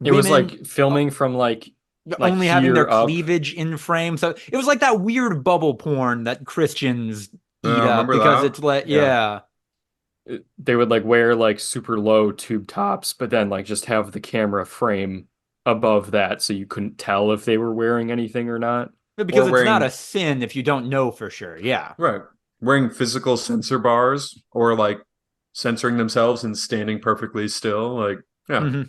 was like filming from like only having their up. cleavage in frame. So it was like that weird bubble porn that Christians eat up because it's like, yeah. They would like wear like super low tube tops, but then like just have the camera frame above that so you couldn't tell if they were wearing anything or not. Because it's not a sin if you don't know for sure. Yeah. Right. Wearing physical sensor bars or like censoring themselves and standing perfectly still. Like, yeah. Mm-hmm.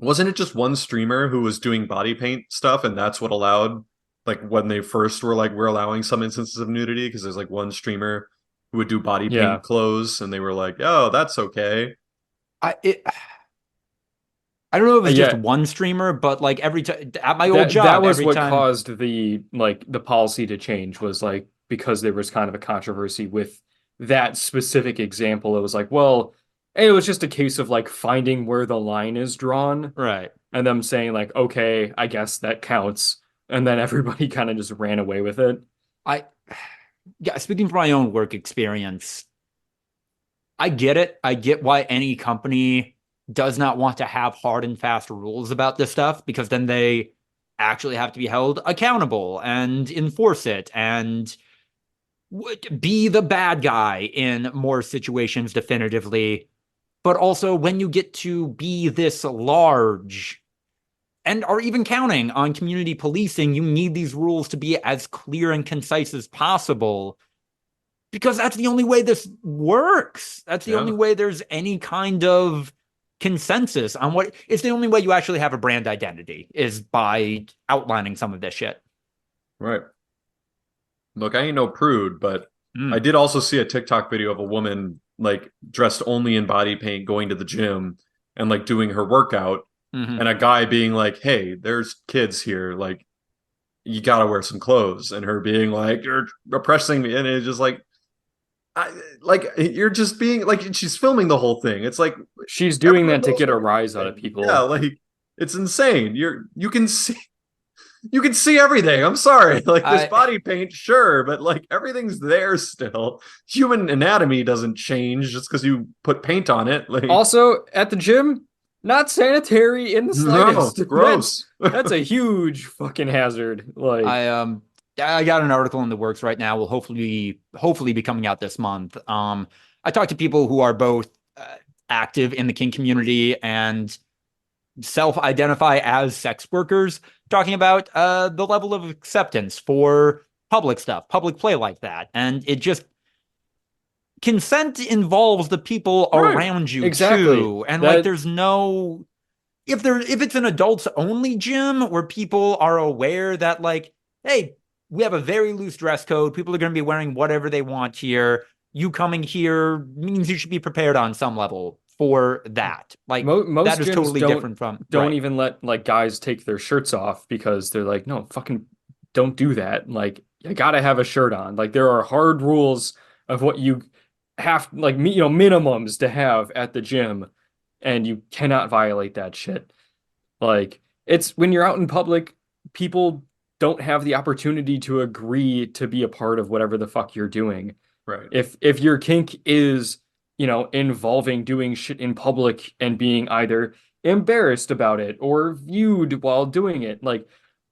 Wasn't it just one streamer who was doing body paint stuff, and that's what allowed, like, when they first were like, we're allowing some instances of nudity, because there's like one streamer who would do body paint clothes, and they were like, oh, that's okay. I don't know if it was just one streamer, but like every time at my old job, that was what caused the policy to change, was like because there was kind of a controversy with that specific example. It was like, well, And it was just a case of like finding where the line is drawn Right. and them saying like, okay, I guess that counts. And then everybody kind of just ran away with it. I, yeah, speaking from my own work experience, I get it. I get why any company does not want to have hard and fast rules about this stuff because then they actually have to be held accountable and enforce it and be the bad guy in more situations definitively. But also, when you get to be this large and are even counting on community policing, you need these rules to be as clear and concise as possible because that's the only way this works. That's the only way there's any kind of consensus on what it's the only way you actually have a brand identity is by outlining some of this shit. Right. Look, I ain't no prude, but I Mm. did also see a TikTok video of a woman like dressed only in body paint going to the gym and like doing her workout, Mhm. and a guy being like, "Hey, there's kids here, like you gotta wear some clothes," and her being like, "You're oppressing me," and it's just like you're just being like she's filming the whole thing. It's like She's doing everyone that to knows get a what you're rise out of doing. Yeah, people. like it's insane. You can see everything. I'm sorry. Like this I body paint, sure, but like everything's there still. Human anatomy doesn't change just because you put paint on it. Like Also, at the gym, not sanitary in the no, slightest. gross. That's a huge fucking hazard. Like, I got an article in the works right now. Will hopefully be coming out this month. I talked to people who are both active in the kink community and self-identify as sex workers, talking about the level of acceptance for public stuff, public play like that, and it just consent involves the people Right. around you exactly. too, and like That there's no if it's an adults only gym where people are aware that like, hey, we have a very loose dress code, people are going to be wearing whatever they want here, you coming here means you should be prepared on some level for that. Like that most is gyms totally different from don't right. even let like guys take their shirts off because they're like, no, fucking don't do that. Like, you gotta have a shirt on. Like, there are hard rules of what you have, like, minimums to have at the gym, and you cannot violate that shit. Like, it's when you're out in public, people don't have the opportunity to agree to be a part of whatever the fuck you're doing. Right. If your kink is, involving doing shit in public and being either embarrassed about it or viewed while doing it, like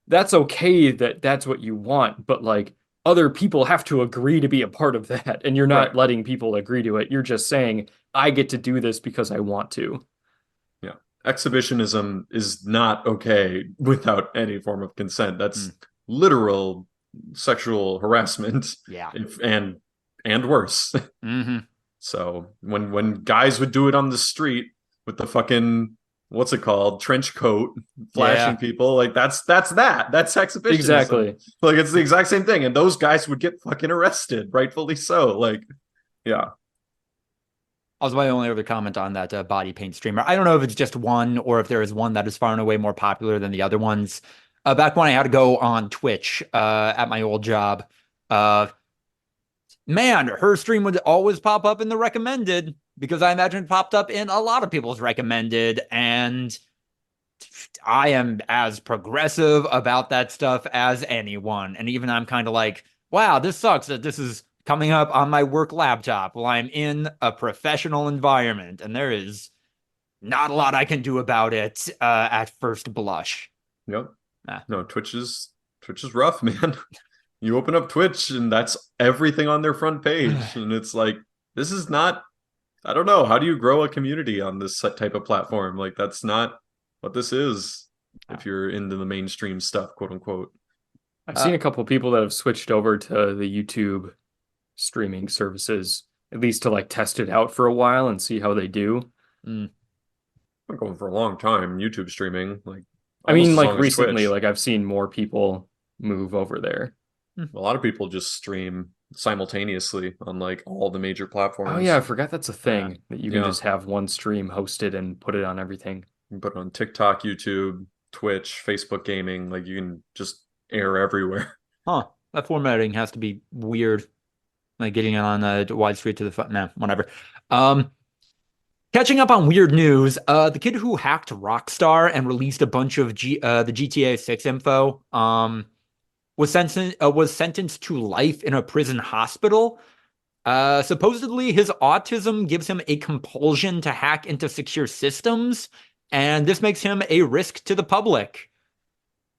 that's okay that that's what you want, but like other people have to agree to be a part of that, and you're Right. not letting people agree to it. You're just saying, I get to do this because I want to. Yeah. Exhibitionism is not okay without any form of consent. That's Mm. literal sexual harassment, Yeah. if, and worse. Mm-hmm. So when guys would do it on the street with the fucking what's it called trench coat flashing Yeah. people, like that's exhibitionism. Exactly. Like it's the exact same thing, and those guys would get fucking arrested, rightfully so. Like yeah. Also, my only other comment on that body paint streamer. I don't know if it's just one or if there is one that is far and away more popular than the other ones. Back when I had to go on Twitch at my old job, uh, man, her stream would always pop up in the recommended because I imagine it popped up in a lot of people's recommended. And I am as progressive about that stuff as anyone. And even I'm kind of like, wow, this sucks that this is coming up on my work laptop while I'm in a professional environment. And there is not a lot I can do about it at first blush. Yep. Ah. No, Twitch is rough, man. You open up Twitch and that's everything on their front page. And it's like, this is not, I don't know. How do you grow a community on this type of platform? Like, that's not what this is if you're into the mainstream stuff, quote unquote. I've seen a couple of people that have switched over to the YouTube streaming services, at least to like test it out for a while and see how they do. Mm. Been going for a long time, YouTube streaming, like I almost mean, as like long as recently, Twitch. like I've seen more people move over there. A lot of people just stream simultaneously on like all the major platforms. Oh yeah, I forgot that's a thing that you can Yeah. just have one stream hosted and put it on everything. You can put it on TikTok, YouTube, Twitch, Facebook gaming. Like you can just air everywhere. Huh. That formatting has to be weird. Like getting it on a wide street to the front. Nah, whatever. Um, Catching up on weird news, the kid who hacked Rockstar and released a bunch of the GTA 6 info, was sentenced to life in a prison hospital. Supposedly, his autism gives him a compulsion to hack into secure systems, and this makes him a risk to the public.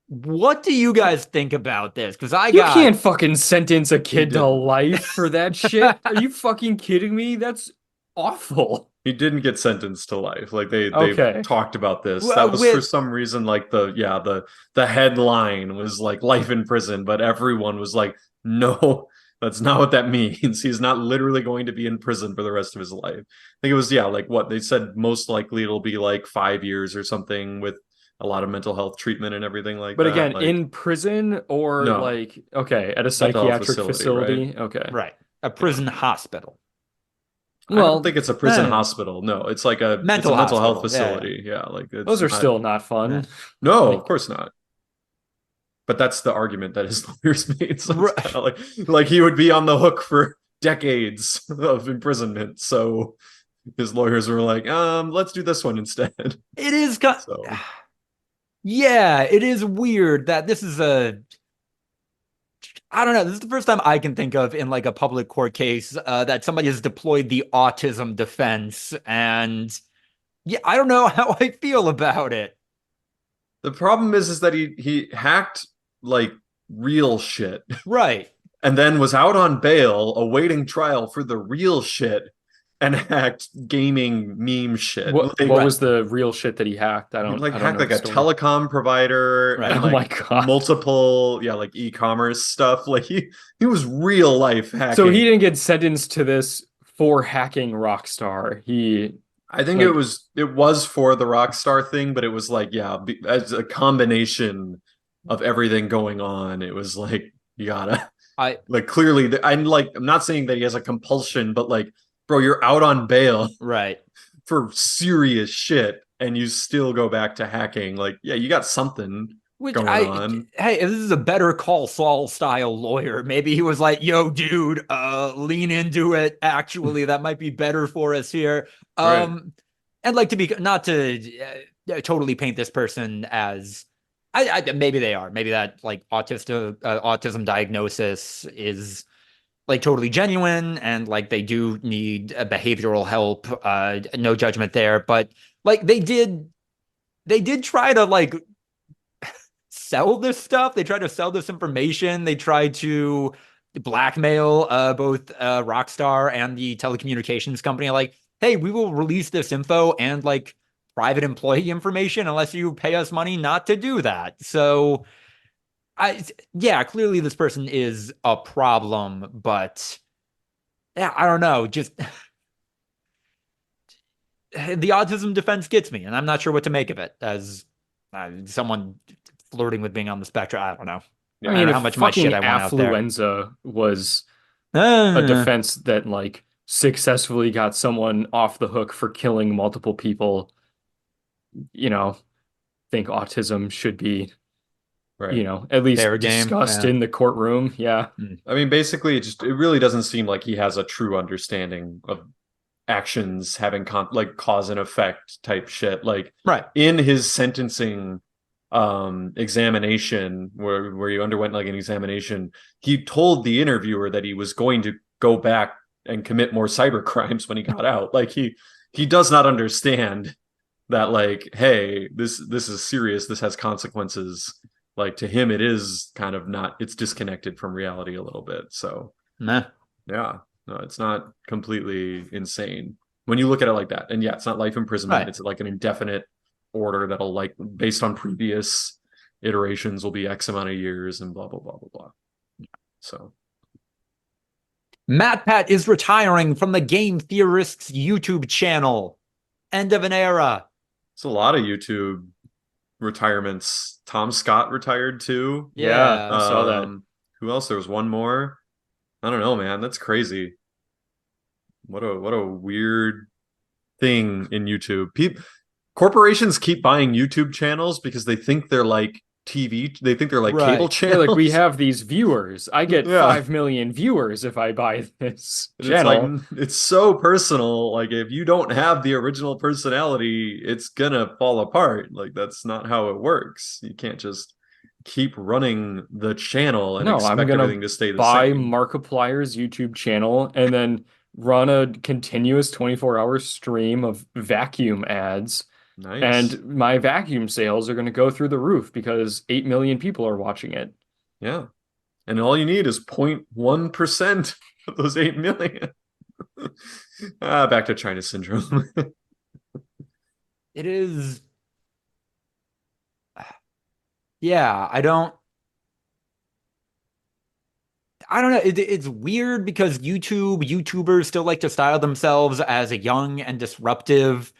What do you guys think about this? Because You can't fucking sentence a He kid to didn't. life for that shit. Are you fucking kidding me? That's awful. He didn't get sentenced to life. Like they've Okay. talked about this. That was for with some reason like the headline was like life in prison, but everyone was like, no, that's not what that means. He's not literally going to be in prison for the rest of his life. I think it was like what they said, most likely it'll be like 5 years or something with a lot of mental health treatment and everything like But that. again, Like in prison or no, like, okay, at a mental health psychiatric facility, facility? Okay. right, a Yeah. prison hospital, I don't Well, think it's a prison hospital. No, it's like it's a mental mental health hospital. facility. Yeah, like it's those are not. still not fun. No, of Like, course not. But that's the argument that his lawyers made. So it's Right. kind of like he would be on the hook for decades of imprisonment. So his lawyers were like, let's do this one instead. It is. So Yeah, it is weird that this is I don't know. This is the first time I can think of in like a public court case that somebody has deployed the autism defense, and yeah, I don't know how I feel about it. the problem is that he hacked like real shit Right. and then was out on bail awaiting trial for the real shit and hacked gaming meme shit. what Like, what was the real shit that he hacked? he like I don't hacked know like the a story. telecom provider Right. and Oh my like God. multiple like e-commerce stuff. Like he was real life hacking. So he didn't get sentenced to this for hacking Rockstar. I think like- it was for the Rockstar thing, but it was like as a combination of everything going on. It was like you gotta like clearly I'm not saying that he has a compulsion, but like bro, you're out on bail Right. for serious shit and you still go back to hacking. Like yeah, you got something Which going on. hey, if this is a Better Call Saul style lawyer, maybe he was like, "Yo, dude, lean into it. Actually, that might be better for us here." Right. And like to be not to totally paint this person as maybe they are. Maybe that like autism diagnosis is like totally genuine and like they do need behavioral help. No judgment there, but like they did try to like sell this stuff. They tried to sell this information. They tried to blackmail both Rockstar and the telecommunications company. Like, hey, we will release this info and like private employee information unless you pay us money not to do that. So, yeah, clearly this person is a problem, but yeah, I don't know. Just the autism defense gets me, and I'm not sure what to make of it as someone flirting with being on the spectrum. I don't know. I mean, know if how much of my fucking shit I want out there. affluenza was a defense that like successfully got someone off the hook for killing multiple people, think autism should be, Right. at least Fair game, discussed yeah. in the courtroom. Yeah. I mean, basically, it really doesn't seem like he has a true understanding of actions having like cause and effect type shit. Like Right. in his sentencing examination, where he underwent like an examination, he told the interviewer that he was going to go back and commit more cyber crimes when he got out. Like he does not understand that like, hey, this is serious. This has consequences. Like to him, it is kind of not. It's disconnected from reality a little bit. So Meh. yeah, no, it's not completely insane when you look at it like that. And yeah, it's not life imprisonment. Right. It's like an indefinite order that'll like based on previous iterations will be X amount of years and blah blah blah blah blah. So MatPat is retiring from the Game Theorists YouTube channel. End of an era. it's a lot of YouTube retirements. Tom Scott retired too. Yeah, I saw that. Who else? There was one more. I don't know, man. That's crazy. What a weird thing in YouTube. Corporations keep buying YouTube channels because they think they're like TV. They think they're like cable Right. Yeah, like we channels. have these viewers. I get Yeah. 5 million viewers if I buy this And it's like, channel. it's so personal. Like, if you don't have the original personality, it's gonna fall apart. Like, that's not how it works. You can't just keep running the channel and No, I'm expect gonna everything to stay the buy same. Markiplier's YouTube channel and then run a continuous 24-hour stream of vacuum ads. Nice. And my vacuum sales are going to go through the roof because 8 million people are watching it. Yeah. And all you need is 0.1% of those 8 million. Back to China syndrome. It is. Yeah, I don't know. It's weird because YouTubers still like to style themselves as a young and disruptive,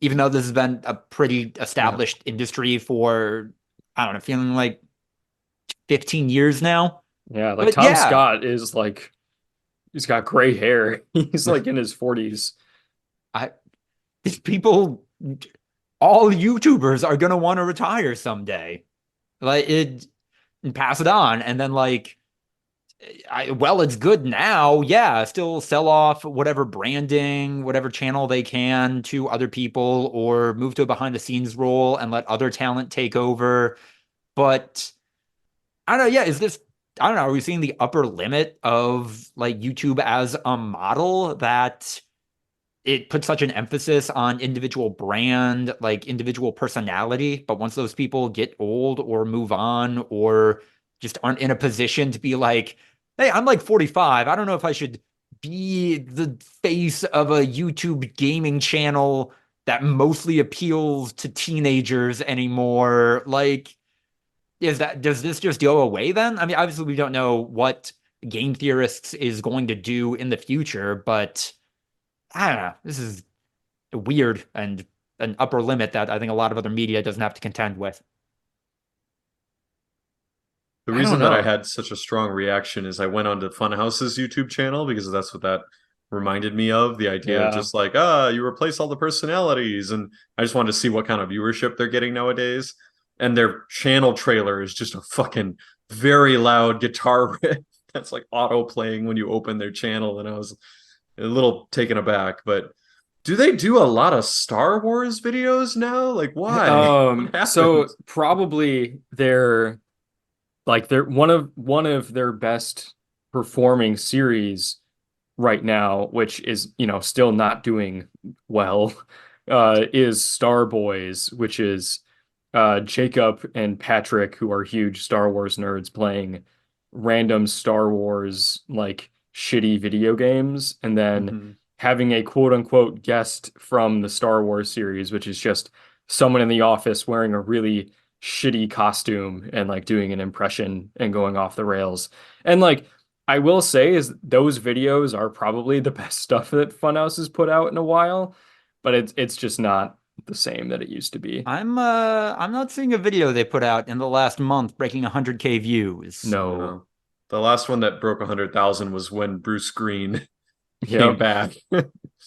even though this has been a pretty Yeah. established industry for, I don't know, feeling like 15 years now. Yeah, like But Tom yeah, Scott is like, he's got gray hair. He's like in his 40s. I these people, all YouTubers are gonna want to retire someday. Like it, and pass it on, and then like well, it's good now. Yeah, still sell off whatever branding, whatever channel they can to other people, or move to a behind the scenes role and let other talent take over. But I don't know. Yeah, is this, I don't know. Are we seeing the upper limit of like YouTube as a model that it puts such an emphasis on individual brand, like individual personality? But once those people get old or move on or just aren't in a position to be like, hey, I'm like 45. I don't know if I should be the face of a YouTube gaming channel that mostly appeals to teenagers anymore. Like, does this just go away then? I mean, obviously we don't know what game theorists is going to do in the future, but I don't know. This is weird and an upper limit that I think a lot of other media doesn't have to contend with. The I don't reason that I know. had such a strong reaction is I went onto Funhouse's YouTube channel because that's what that reminded me of. The idea of Yeah. just like, you replace all the personalities. And I just wanted to see what kind of viewership they're getting nowadays. And their channel trailer is just a fucking very loud guitar riff that's like auto playing when you open their channel. And I was a little taken aback. But do they do a lot of Star Wars videos now? Like, why? What So happened? probably they're one of their best performing series right now, which is, still not doing well, is Star Boys, which is Jacob and Patrick, who are huge Star Wars nerds, playing random Star Wars like shitty video games, and then Mhm. having a quote unquote guest from the Star Wars series, which is just someone in the office wearing a really shitty costume and like doing an impression and going off the rails. And like I will say is those videos are probably the best stuff that Funhouse has put out in a while, but it's just not the same that it used to be. I'm not seeing a video they put out in the last month breaking 100K views. No. The last one that broke 100,000 was when Bruce Green came Yep. back.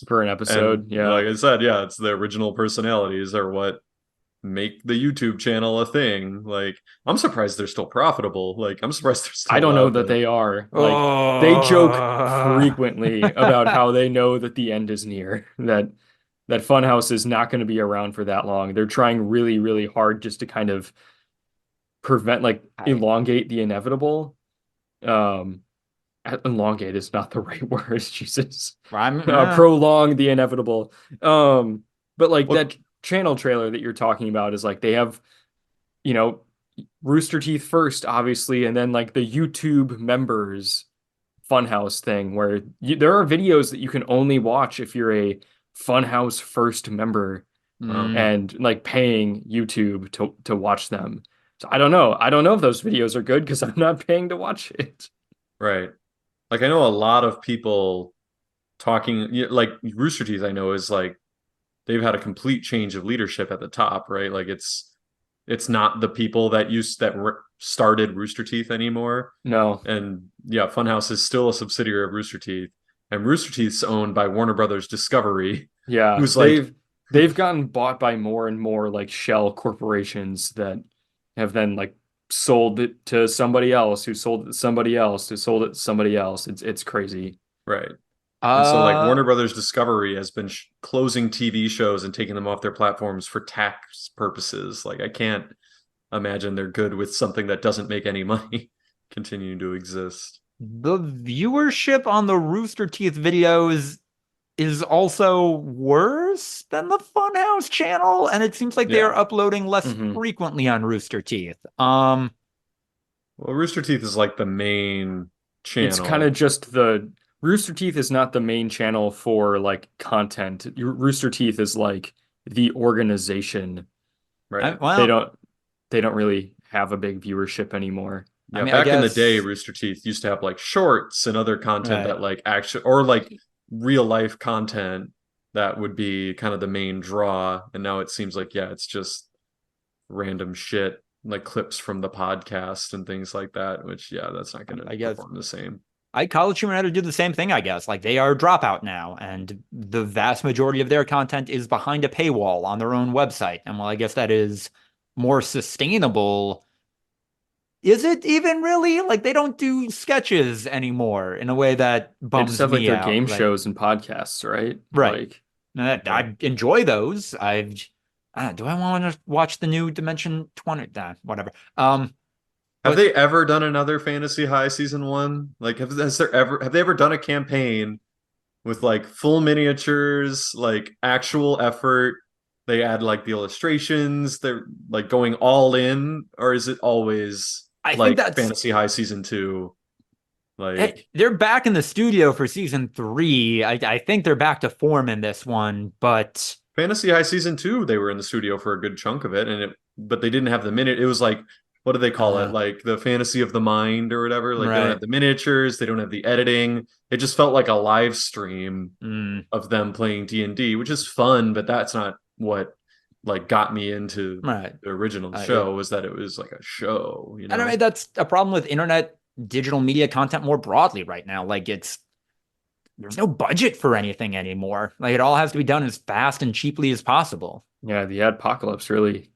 For an And episode. Yeah. like I said, yeah, it's the original personalities are what make the YouTube channel a thing. Like, I'm surprised they're still profitable. Like, I'm surprised they're I still don't know allowed that to. they are. Like they joke Oh, frequently about how they know that the end is near, that Funhouse is not going to be around for that long. They're trying really, really hard just to kind of prevent, like I, elongate the inevitable. Um, elongate is not the right word, Jesus. I'm, Prolong the inevitable. But like Well, that channel trailer that you're talking about is like they have, you know, Rooster Teeth first, obviously, and then like the YouTube members Funhouse thing where there are videos that you can only watch if you're a Funhouse first member wow, and like paying YouTube to watch them. So I don't know. I don't know if those videos are good because I'm not paying to watch it. right. Like, I know a lot of people talking, like Rooster Teeth, I know is like they've had a complete change of leadership at the top, right? Like, it's not the people that started Rooster Teeth anymore. No. And yeah, Funhouse is still a subsidiary of Rooster Teeth, and Rooster Teeth's owned by Warner Brothers Discovery, Yeah, who's like, they've gotten bought by more and more like shell corporations that have then like sold it to somebody else, who sold it to somebody else, who sold it to somebody else. It's crazy. Right. And so like Uh, Warner Brothers Discovery has been closing TV shows and taking them off their platforms for tax purposes. Like I can't imagine they're good with something that doesn't make any money continuing to exist. the viewership on the Rooster Teeth videos is also worse than the Funhouse channel, and it seems like they Yeah. are uploading less Hmm. frequently on Rooster Teeth. Well, Rooster Teeth is like the main It's kind of channel, just the Rooster Teeth is not the main channel for like content. Rooster Teeth is like the organization. I, right? They well, don't they don't really have a big viewership anymore. I Yeah, mean, I back in the day, guess, Rooster Teeth used to have like shorts and other content right. that like actually or like real life content that would be kind of the main draw. And now it seems like, yeah, it's just random shit, like clips from the podcast and things like that, which yeah, that's not gonna I guess perform the same. College Humor had to do the same thing, I guess. Like they are dropout now, and the vast majority of their content is behind a paywall on their own website. And while I guess that is more sustainable, is it even really? Like they don't do sketches anymore in a way that They just bums have like me their out. game Like, shows and podcasts, right? right. Like Yeah. I enjoy those. Do I want to watch the new Dimension 20? Nah, whatever. Have But they ever done another Fantasy High season one? Like have they ever done a campaign with like full miniatures, like actual effort? They add like the illustrations, they're like going all in, or is it always I think like that's Fantasy High season two? Like they're back in the studio for season three. I think they're back to form in this one, but Fantasy High season two, they were in the studio for a good chunk of it, but they didn't have the minute. It was like, what do they call it? uh, Like the fantasy of the mind or whatever. Like they don't have right. the miniatures, they don't have the editing. It just felt like a live stream Mm, of them playing D&D, which is fun, but that's not what like got me into right. the original It, show, was that it was like a show, you I don't know. know? That's a problem with internet digital media content more broadly right now. Like there's no budget for anything anymore. Like it all has to be done as fast and cheaply as possible. yeah, the adpocalypse really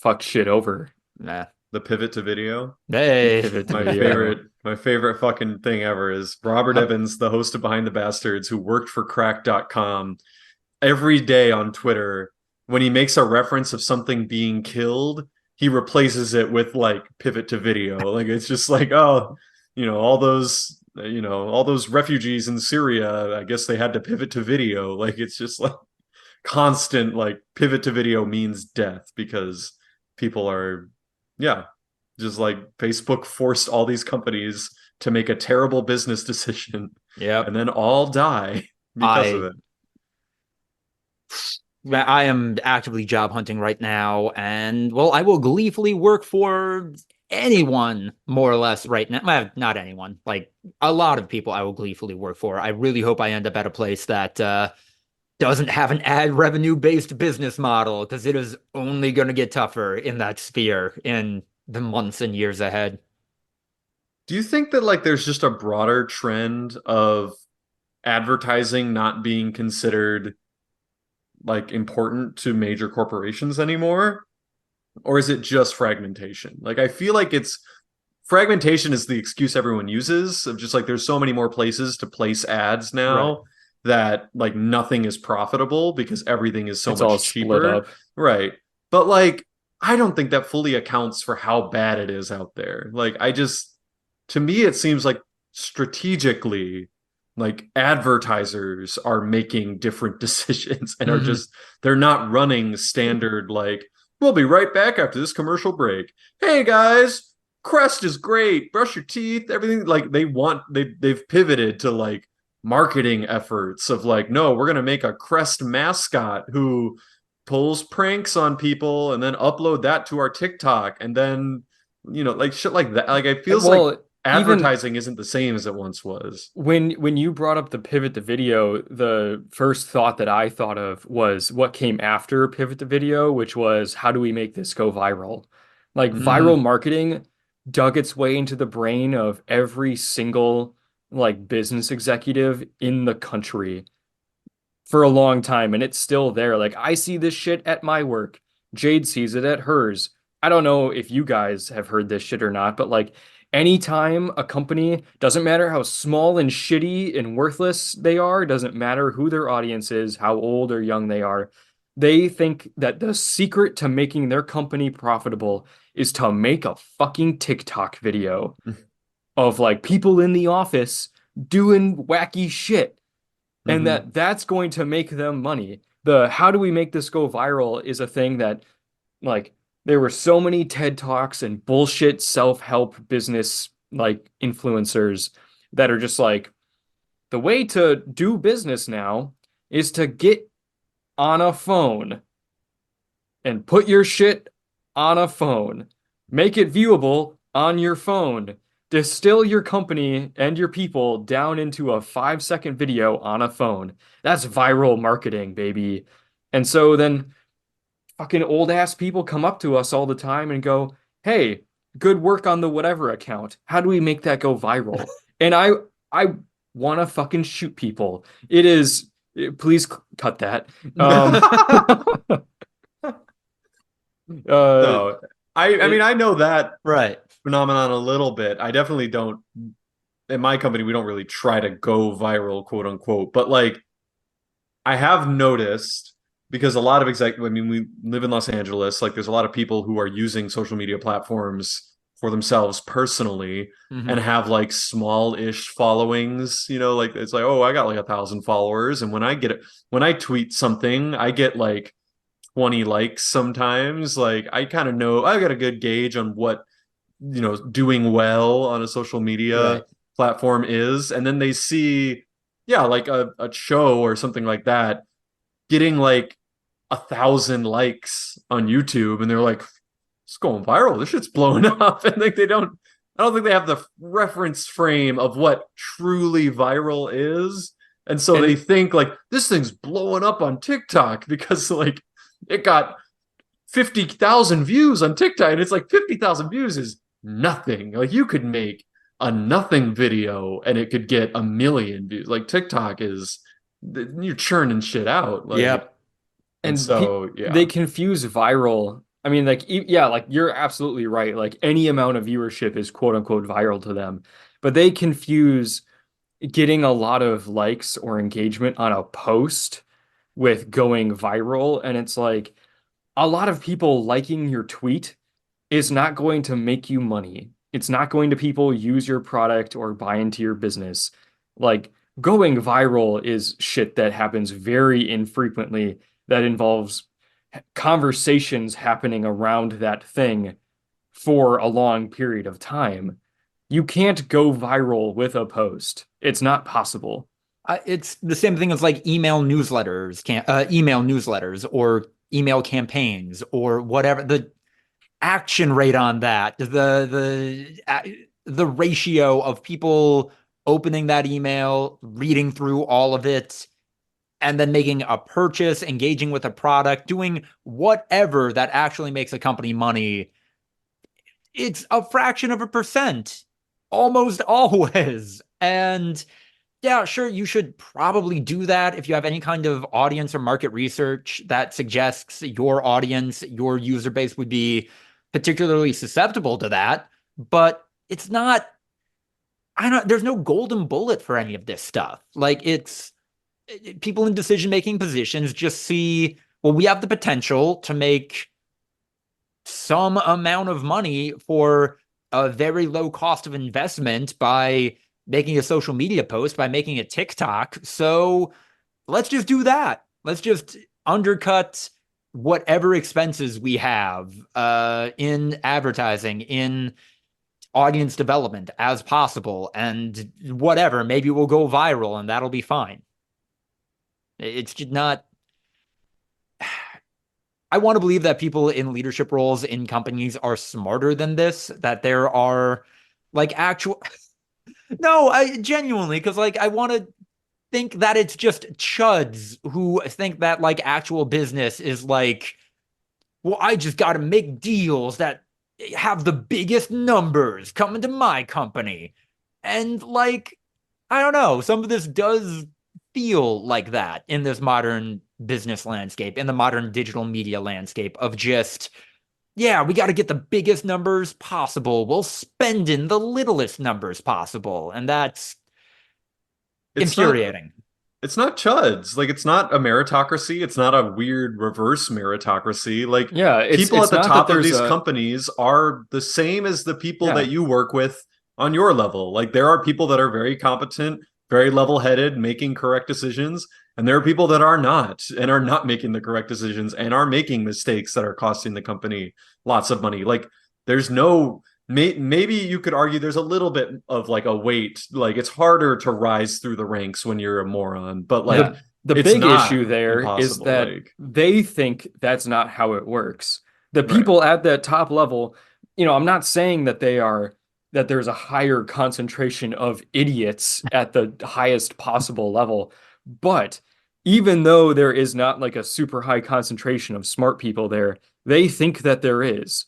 fucked shit over. Nah. The pivot to video. Hey. Pivot to My video. favorite, my favorite fucking thing ever is Robert Evans, the host of Behind the Bastards, who worked for crack.com, every day on Twitter, when he makes a reference of something being killed, he replaces it with like pivot to video. Like it's just like, oh, all those refugees in Syria, I guess they had to pivot to video. Like it's just like constant like pivot to video means death because people are, yeah, just like Facebook forced all these companies to make a terrible business decision Yep. and then all die because of I it. I am actively job hunting right now, and well, I will gleefully work for anyone more or less right now. Well, not anyone, like a lot of people I will gleefully work for. I really hope I end up at a place that doesn't have an ad revenue based business model because it is only going to get tougher in that sphere in the months and years ahead. Do you think that like there's just a broader trend of advertising not being considered like important to major corporations anymore? Or is it just fragmentation? Like I feel like it's fragmentation is the excuse everyone uses of just like there's so many more places to place ads Right. now that like nothing is profitable because everything is so It's all much split cheaper. up. Right. But like I don't think that fully accounts for how bad it is out there. Like I just to me it seems like strategically like advertisers are making different decisions and are Hmm. just they're not running standard like we'll be right back after this commercial break. Hey guys, Crest is great. Brush your teeth, everything. Like they've pivoted to like marketing efforts of like, no, we're gonna make a Crest mascot who pulls pranks on people and then upload that to our TikTok and then like shit like that. Like it feels like Well, even advertising isn't the same as it once was. when you brought up the pivot to video, the first thought that I thought of was what came after pivot to video, which was how do we make this go viral? Like Hmm. viral marketing dug its way into the brain of every single like business executive in the country for a long time, and it's still there. Like I see this shit at my work. Jade sees it at hers. I don't know if you guys have heard this shit or not, but like anytime a company, doesn't matter how small and shitty and worthless they are, doesn't matter who their audience is, how old or young they are, they think that the secret to making their company profitable is to make a fucking TikTok video of like people in the office doing wacky shit, and Mhm. that's going to make them money. The how do we make this go viral is a thing that like there were so many TED Talks and bullshit self-help business like influencers that are just like the way to do business now is to get on a phone and put your shit on a phone. Make it viewable on your phone. Distill your company and your people down into a 5-second video on a phone. That's viral marketing, baby. And so then fucking old ass people come up to us all the time and go, "Hey, good work on the whatever account. How do we make that go viral?" And I want to fucking shoot people. It is please cut that. Um uh No, I mean, it, I know that Right. phenomenon a little bit. I definitely don't. In my company, we don't really try to go viral, quote unquote. But like, I have noticed because a lot of I mean, we live in Los Angeles. Like, there's a lot of people who are using social media platforms for themselves personally and Mhm. have like small-ish followings. Like it's like, oh, I got like 1,000 followers, and when I tweet something, I get like 20 likes sometimes. Like, I kind of know I got a good gauge on what doing well on a social media Right. platform is. And then they see, yeah, like a show or something like that getting like 1,000 likes on YouTube, and they're like, it's going viral, this shit's blowing up. And like, I don't think they have the reference frame of what truly viral is. And so they and think like this thing's blowing up on TikTok because like it got 50,000 views on TikTok, and it's like 50,000 views is nothing. Like, you could make a nothing video and it could get 1 million views. Like, TikTok is you're churning shit out. Like, Yep. and and pe so they yeah. confuse viral. I mean, like, yeah, like you're absolutely right. Like any amount of viewership is quote unquote viral to them, but they confuse getting a lot of likes or engagement on a post with going viral. And it's like a lot of people liking your tweet is not going to make you money. It's not going to people use your product or buy into your business. Like going viral is shit that happens very infrequently that involves conversations happening around that thing for a long period of time. You can't go viral with a post. It's not possible. It's the same thing as like email newsletters or email campaigns or whatever. The action rate on that, the ratio of people opening that email, reading through all of it, and then making a purchase, engaging with a product, doing whatever that actually makes a company money, it's a fraction of a percent almost always. And yeah, sure, you should probably do that if you have any kind of audience or market research that suggests your audience, your user base would be particularly susceptible to that. But it's not, there's no golden bullet for any of this stuff. Like, it's people in decision making positions just see, well, we have the potential to make some amount of money for a very low cost of investment by making a social media post, by making a TikTok. So let's just do that. Let's just undercut whatever expenses we have in advertising, in audience development as possible, and whatever. Maybe we'll go viral and that'll be fine. It's just not. I want to believe that people in leadership roles in companies are smarter than this, that there are like actual. No, I genuinely, because like I want to think that it's just chuds who think that like actual business is like, well, I just got to make deals that have the biggest numbers coming to my company. And like, I don't know, some of this does feel like that in this modern business landscape, in the modern digital media landscape of just yeah, we got to get the biggest numbers possible. We'll spend in the littlest numbers possible. And that's It's not infuriating. it's not chuds. Like it's not a meritocracy. It's not a weird reverse meritocracy. Like Yeah, people at it's the not that top of there's these a companies are the same as the people that yeah. you work with on your level. Like there are people that are very competent, very level-headed, making correct decisions, and there are people that are not and are not making the correct decisions and are making mistakes that are costing the company lots of money. Like there's no maybe you could argue there's a little bit of like a weight, like it's harder to rise through the ranks when you're a moron, but like Yeah. The it's big not issue there is impossible. that Like they think that's not how it works. The right, people at that top level, I'm not saying that that there's a higher concentration of idiots at the highest possible level, but even though there is not like a super high concentration of smart people there, they think that there is.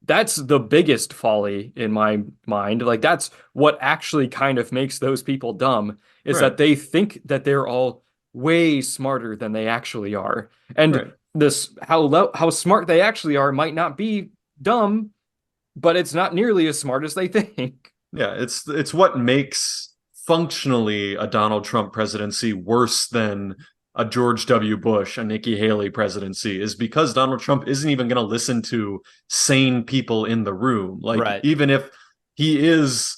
That's the biggest folly in my mind. Like that's what actually kind of makes those people dumb is right, that they think that they're all way smarter than they actually are. And right. this how smart they actually are might not be dumb, but it's not nearly as smart as they think. Yeah, it's what makes functionally a Donald Trump presidency worse than a George W. Bush, a Nikki Haley presidency, is because Donald Trump isn't even going to listen to sane people in the room. Like, Right. even if he is,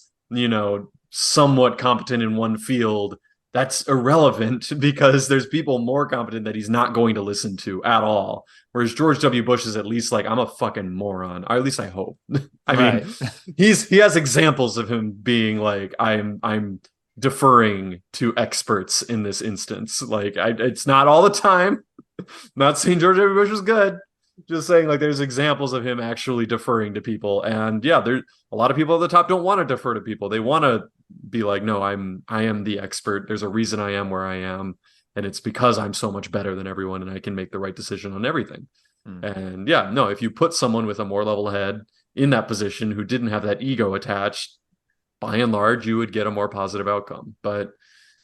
somewhat competent in one field, that's irrelevant because there's people more competent that he's not going to listen to at all. Whereas George W. Bush is at least like, I'm a fucking moron, or at least I hope. I mean, Right. he has examples of him being like, I'm deferring to experts in this instance. Like it's not all the time. Not saying George W. Bush was good. Just saying like there's examples of him actually deferring to people. And yeah, there's a lot of people at the top don't want to defer to people. They want to be like, no, I am the expert. There's a reason I am where I am. And it's because I'm so much better than everyone and I can make the right decision on everything. Hmm. And yeah, no, if you put someone with a more level head in that position who didn't have that ego attached, by and large, you would get a more positive outcome. But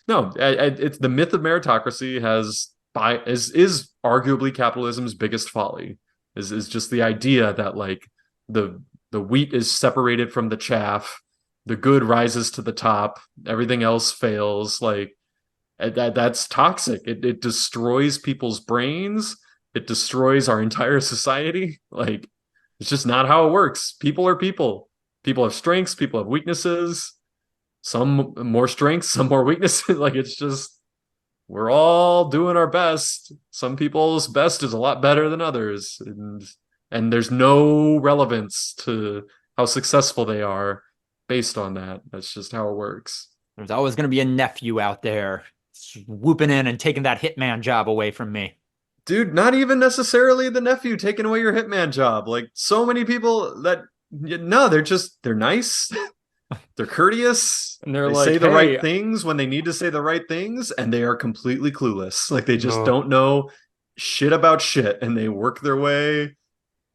no, it's the myth of meritocracy is arguably capitalism's biggest folly. Is just the idea that like the the wheat is separated from the chaff, the good rises to the top, everything else fails. Like that's toxic. It destroys people's brains. It destroys our entire society. Like it's just not how it works. People are people. People have strengths. People have weaknesses. Some more strengths, some more weaknesses. Like it's just we're all doing our best. Some people's best is a lot better than others, and there's no relevance to how successful they are based on that. That's just how it works. There's always going to be a nephew out there swooping in and taking that hitman job away from me. Dude, not even necessarily the nephew taking away your hitman job. Like so many people that no, they're nice. They're courteous. And they're They like, say the right hey, things when they need to say the right things, and they are completely clueless. Like they just Ugh. don't know shit about shit, and they work their way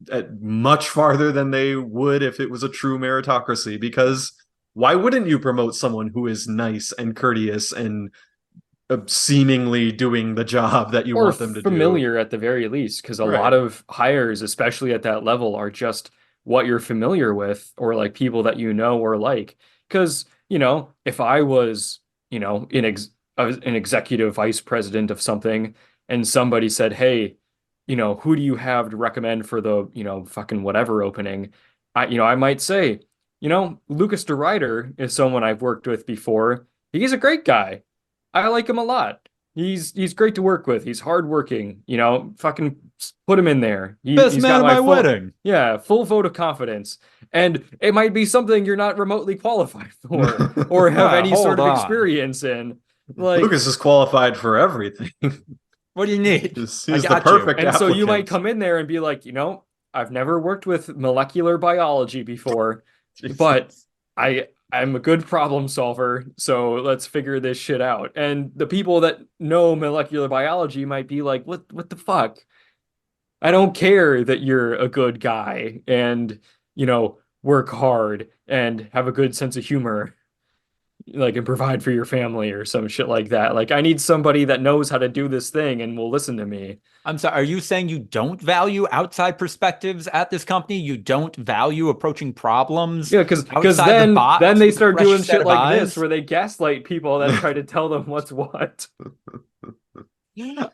at much farther than they would if it was a true meritocracy. Because why wouldn't you promote someone who is nice and courteous and seemingly doing the job that you or want them to do? familiar at the very least, because a lot Right. of hires, especially at that level, are just what you're familiar with or like people that you know or like. Because, if I was, an executive vice president of something and somebody said, hey, who do you have to recommend for the, fucking whatever opening? I might say, Lucas DeRuyter is someone I've worked with before. He's a great guy. I like him a lot. He's great to work with. He's hardworking. Fucking put him in there. Best He's man got at my my full wedding. yeah full vote of confidence. And it might be something you're not remotely qualified for or have any sort Hold of on. experience in. Like, Lucas is qualified for everything. What do you need? I He's the got you. perfect and so you might applicant. come in there and be like, I've never worked with molecular biology before, but Jesus. I'm a good problem solver, so let's figure this shit out. And the people that know molecular biology might be like, what the fuck? I don't care that you're a good guy and, work hard and have a good sense of humor. like and provide for your family or some shit like that. Like I need somebody that knows how to do this thing and will listen to me. I'm sorry, are you saying you don't value outside perspectives at this company? You don't value approaching problems Yeah, because outside the then box they with a start fresh doing set shit of like this eyes? where they gaslight people that try to tell them what's what.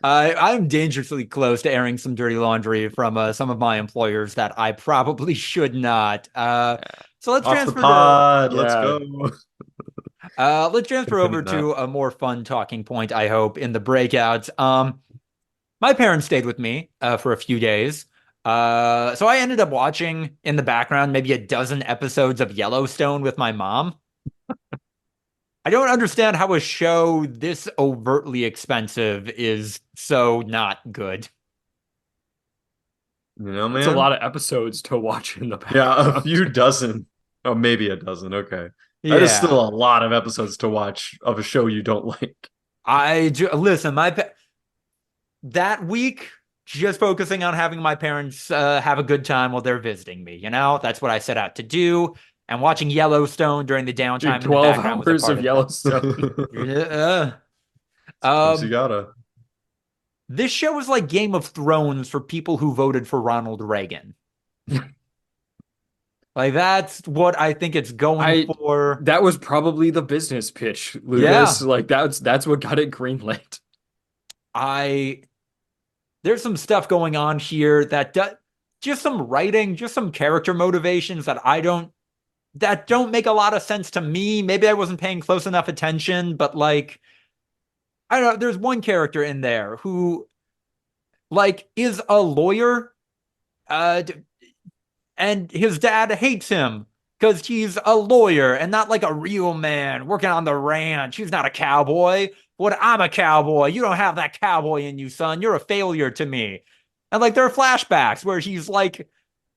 I'm dangerously close to airing some dirty laundry from some of my employers that I probably should not. So let's Off the transfer to pod, let's Yeah. go. let's transfer over Continue that. to a more fun talking point, I hope, in the breakouts. My parents stayed with me for a few days. So I ended up watching in the background maybe a dozen episodes of Yellowstone with my mom. I don't understand how a show this overtly expensive is so not good. You know, It's a man. lot of episodes to watch in the Yeah, a background. few dozen. Oh, maybe a dozen. Okay. That is Yeah. still a lot of episodes to watch of a show you don't like. Listen, that week just focusing on having my parents have a good time while they're visiting me, you know? That's what I set out to do. And watching Yellowstone during the Dude, downtime in the 12 background was a hours part of of that. Yellowstone. Sometimes you Um, gotta. this show was like Game of Thrones for people who voted for Ronald Reagan. Like that's what I think it's going I for. That was probably the business pitch, Lucas. Yeah, Like that's what got it greenlit. I there's some stuff going on here just some writing, just some character motivations that don't make a lot of sense to me. Maybe I wasn't paying close enough attention, but like I don't know, there's one character in there who like is a lawyer uh and his dad hates him because he's a lawyer and not like a real man working on the ranch. He's not a cowboy. What? I'm a cowboy. You don't have that cowboy in you, son. You're a failure to me. And like there are flashbacks where he's like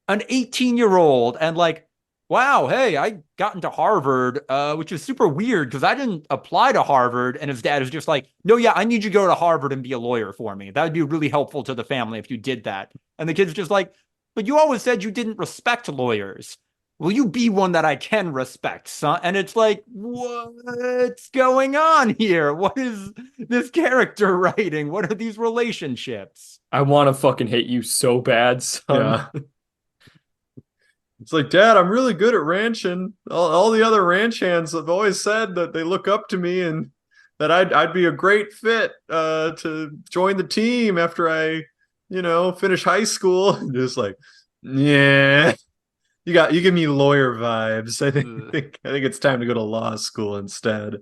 an 18-year-old and like, wow, hey, I got into Harvard, which is super weird because I didn't apply to Harvard. And his dad is just like, no, yeah, I need you to go to Harvard and be a lawyer for me. That would be really helpful to the family if you did that. And the kid's just like, but you always said you didn't respect lawyers. Will you be one that I can respect, son? And it's like, what's going on here? What is this character writing? What are these relationships? I want to fucking hate you so bad, son. Yeah. It's like, Dad, I'm really good at ranching. All the other ranch hands have always said that they look up to me and that I'd be a great fit to join the team after I, finish high school. Just like, yeah, you give me lawyer vibes. I think it's time to go to law school instead.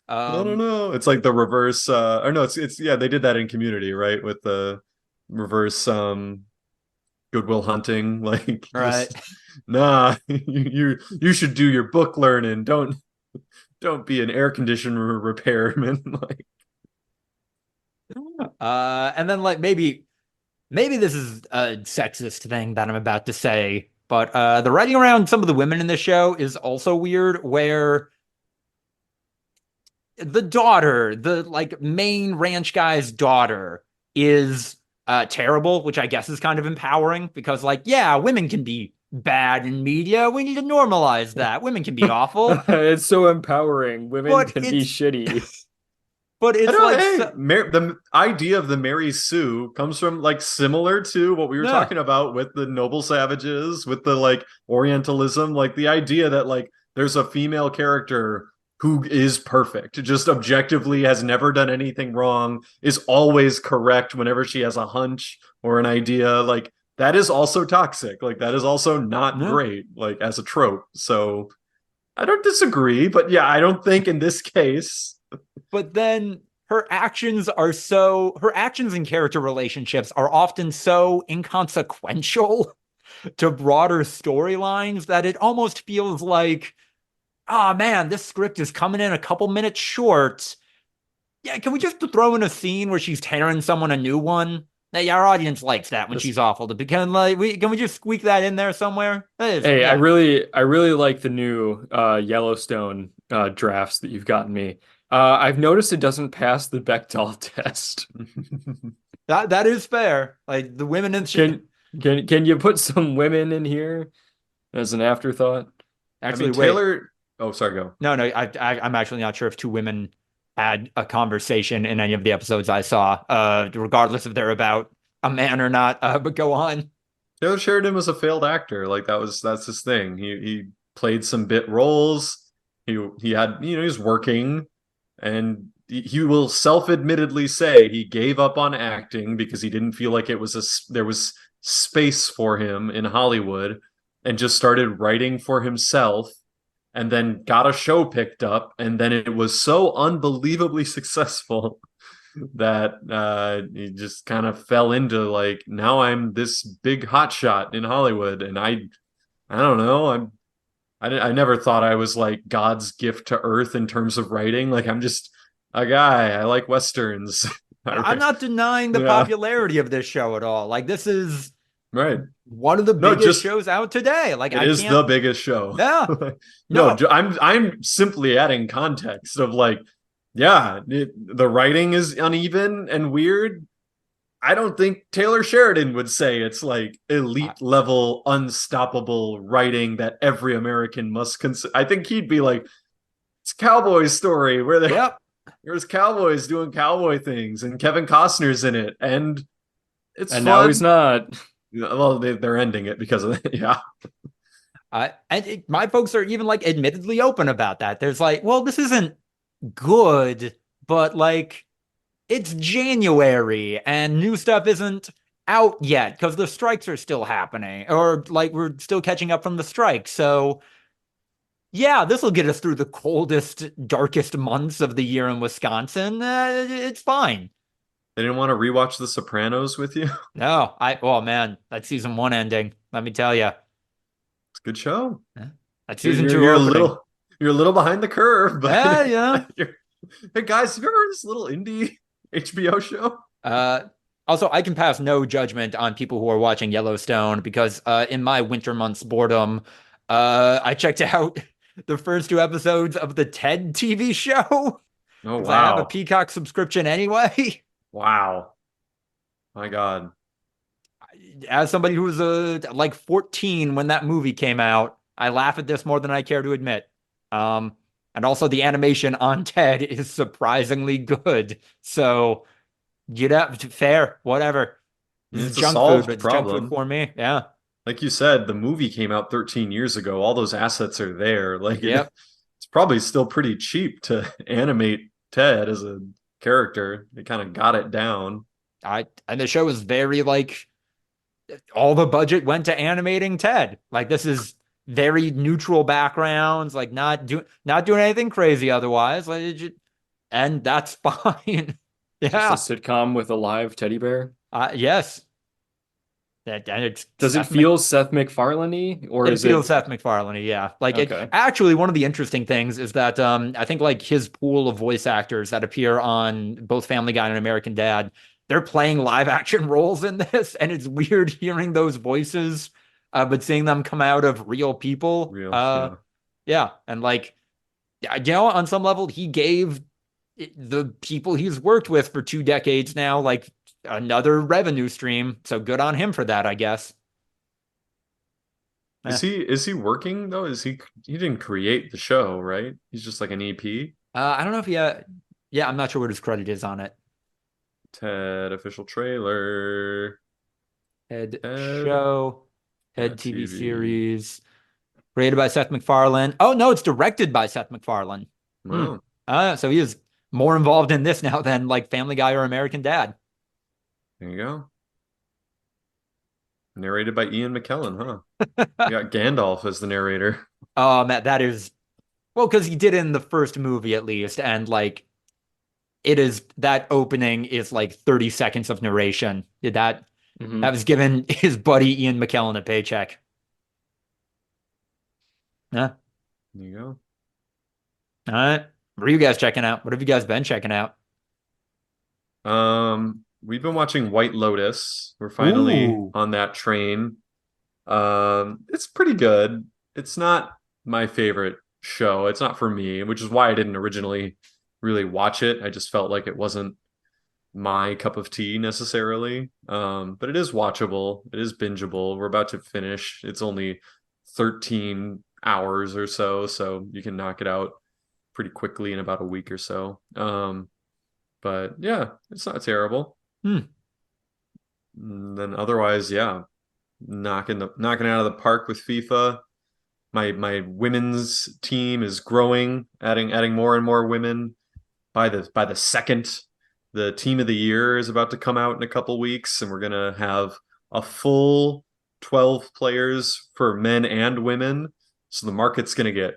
I don't know. It's like the reverse or no, it's yeah, they did that in Community, right? With the reverse Goodwill Hunting, like Right. just nah, you should do your book learning. Don't be an air conditioner repairman. Like And then like maybe this is a sexist thing that I'm about to say, but the writing around some of the women in the show is also weird, where the daughter, the like main ranch guy's daughter, is terrible, which I guess is kind of empowering because, like, yeah, women can be bad in media. We need to normalize that. Women can be awful, It's so empowering. Women but can be shitty. I it's don't. like Hey, the idea of the Mary Sue comes from like similar to what we were no, talking about with the noble savages, with the like Orientalism, like the idea that like there's a female character who is perfect, just objectively has never done anything wrong, is always correct whenever she has a hunch or an idea. Like that is also toxic. Like that is also not no. great, like as a trope. So I don't disagree, but yeah, I don't think in this case. But then her actions and character relationships are often so inconsequential to broader storylines that it almost feels like, oh man, this script is coming in a couple minutes short. Yeah, can we just throw in a scene where she's tearing someone a new one? Hey, our audience likes that when This she's awful. Can we just squeak that in there somewhere? Hey, Yeah. I really like the new Yellowstone drafts that you've gotten me. I've noticed it doesn't pass the Bechdel test. That is fair. Like the women in Can can you put some women in here as an afterthought? I actually mean, wait. Oh, sorry, go. No, no, I'm actually not sure if two women had a conversation in any of the episodes I saw, regardless if they're about a man or not. But go on. Taylor Sheridan was a failed actor. Like that's his thing. He played some bit roles. He had, he was working, and he will self-admittedly say he gave up on acting because he didn't feel like there was space for him in Hollywood, and just started writing for himself, and then got a show picked up, and then it was so unbelievably successful that he just kind of fell into, like, now I'm this big hotshot in Hollywood, and I don't know, I never thought I was like God's gift to earth in terms of writing. Like, I'm just a guy. I like westerns. I'm not denying the Yeah, popularity of this show at all. Like, this is right. one of the No, biggest just shows out today. Like, it I is can't. the biggest show. Yeah. No, No. I'm simply adding context of, like, yeah, the writing is uneven and weird. I don't think Taylor Sheridan would say it's like elite level, unstoppable writing that every American must consider. I think he'd be like, it's a cowboy story where Yep. there's cowboys doing cowboy things, and Kevin Costner's in it, and it's And fun. now he's not. Well, they're ending it because of that. Yeah. My folks are even like admittedly open about that. There's like, well, this isn't good, but like it's January and new stuff isn't out yet because the strikes are still happening, or like we're still catching up from the strike. So yeah, this will get us through the coldest, darkest months of the year in Wisconsin. It's fine. They didn't want to rewatch The Sopranos with you. No, oh man, that season one ending. Let me tell you, It's a good show. that season You're, two you're a opening. you're a little behind the curve, but Yeah. hey guys, have you ever heard of this little indie HBO show? Also, I can pass no judgment on people who are watching Yellowstone because in my winter months boredom, I checked out the first two episodes of the Ted TV show Oh because I have a wow. Peacock subscription anyway. Wow. My God. As somebody who was like 14 when that movie came out, I laugh at this more than I care to admit. And also the animation on Ted is surprisingly good. So, fair, whatever. This is It's a junk food, but solved it's junk food problem. for me. Yeah. Like you said, the movie came out 13 years ago. All those assets are there. Like, Yep. it's probably still pretty cheap to animate Ted as a character. They kind of got it down. And the show is very like all the budget went to animating Ted. Like this is very neutral backgrounds, like not doing anything crazy otherwise. And that's fine. Yeah. Just a sitcom with a live teddy bear. Yes. And it's Does it feel Seth MacFarlane-y, or it is feels it Seth MacFarlane, yeah. Like it okay? actually one of the interesting things is that I think like his pool of voice actors that appear on both Family Guy and American Dad, they're playing live action roles in this, and it's weird hearing those voices, but seeing them come out of real people. Real, yeah. Yeah, and like on some level, he gave the people he's worked with for 2 decades now like another revenue stream. So good on him for that, I guess. Is he working though? He didn't create the show, right? He's just like an EP. I don't know if yeah, I'm not sure what his credit is on it. Ted official trailer. Head Ted. show, Yeah, head TV TV. series, created by Seth MacFarlane. Oh no, it's directed by Seth MacFarlane. Hmm. Wow. So he is more involved in this now than like Family Guy or American Dad. There you go. Narrated by Ian McKellen, huh? You got Gandalf as the narrator. Oh man, that is well, because he did it in the first movie at least, and like it is that opening is like 30 seconds of narration. That Mhm. was given his buddy Ian McKellen a paycheck. Yeah. There you go. All right. What are you guys checking out? What have you guys been checking out? We've been watching White Lotus. We're finally Ooh. on that train. It's pretty good. It's not my favorite show. It's not for me, which is why I didn't originally really watch it. I just felt like it wasn't my cup of tea necessarily. But it is watchable. It is bingeable. We're about to finish. It's only 13 hours or so, so you can knock it out pretty quickly in about a week or so. But yeah, it's not terrible. Hmm. And then otherwise, yeah, knocking it out of the park with FIFA. My women's team is growing, adding more and more women by the second. The team of the year is about to come out in a couple weeks, and we're gonna have a full 12 players for men and women. So the market's gonna get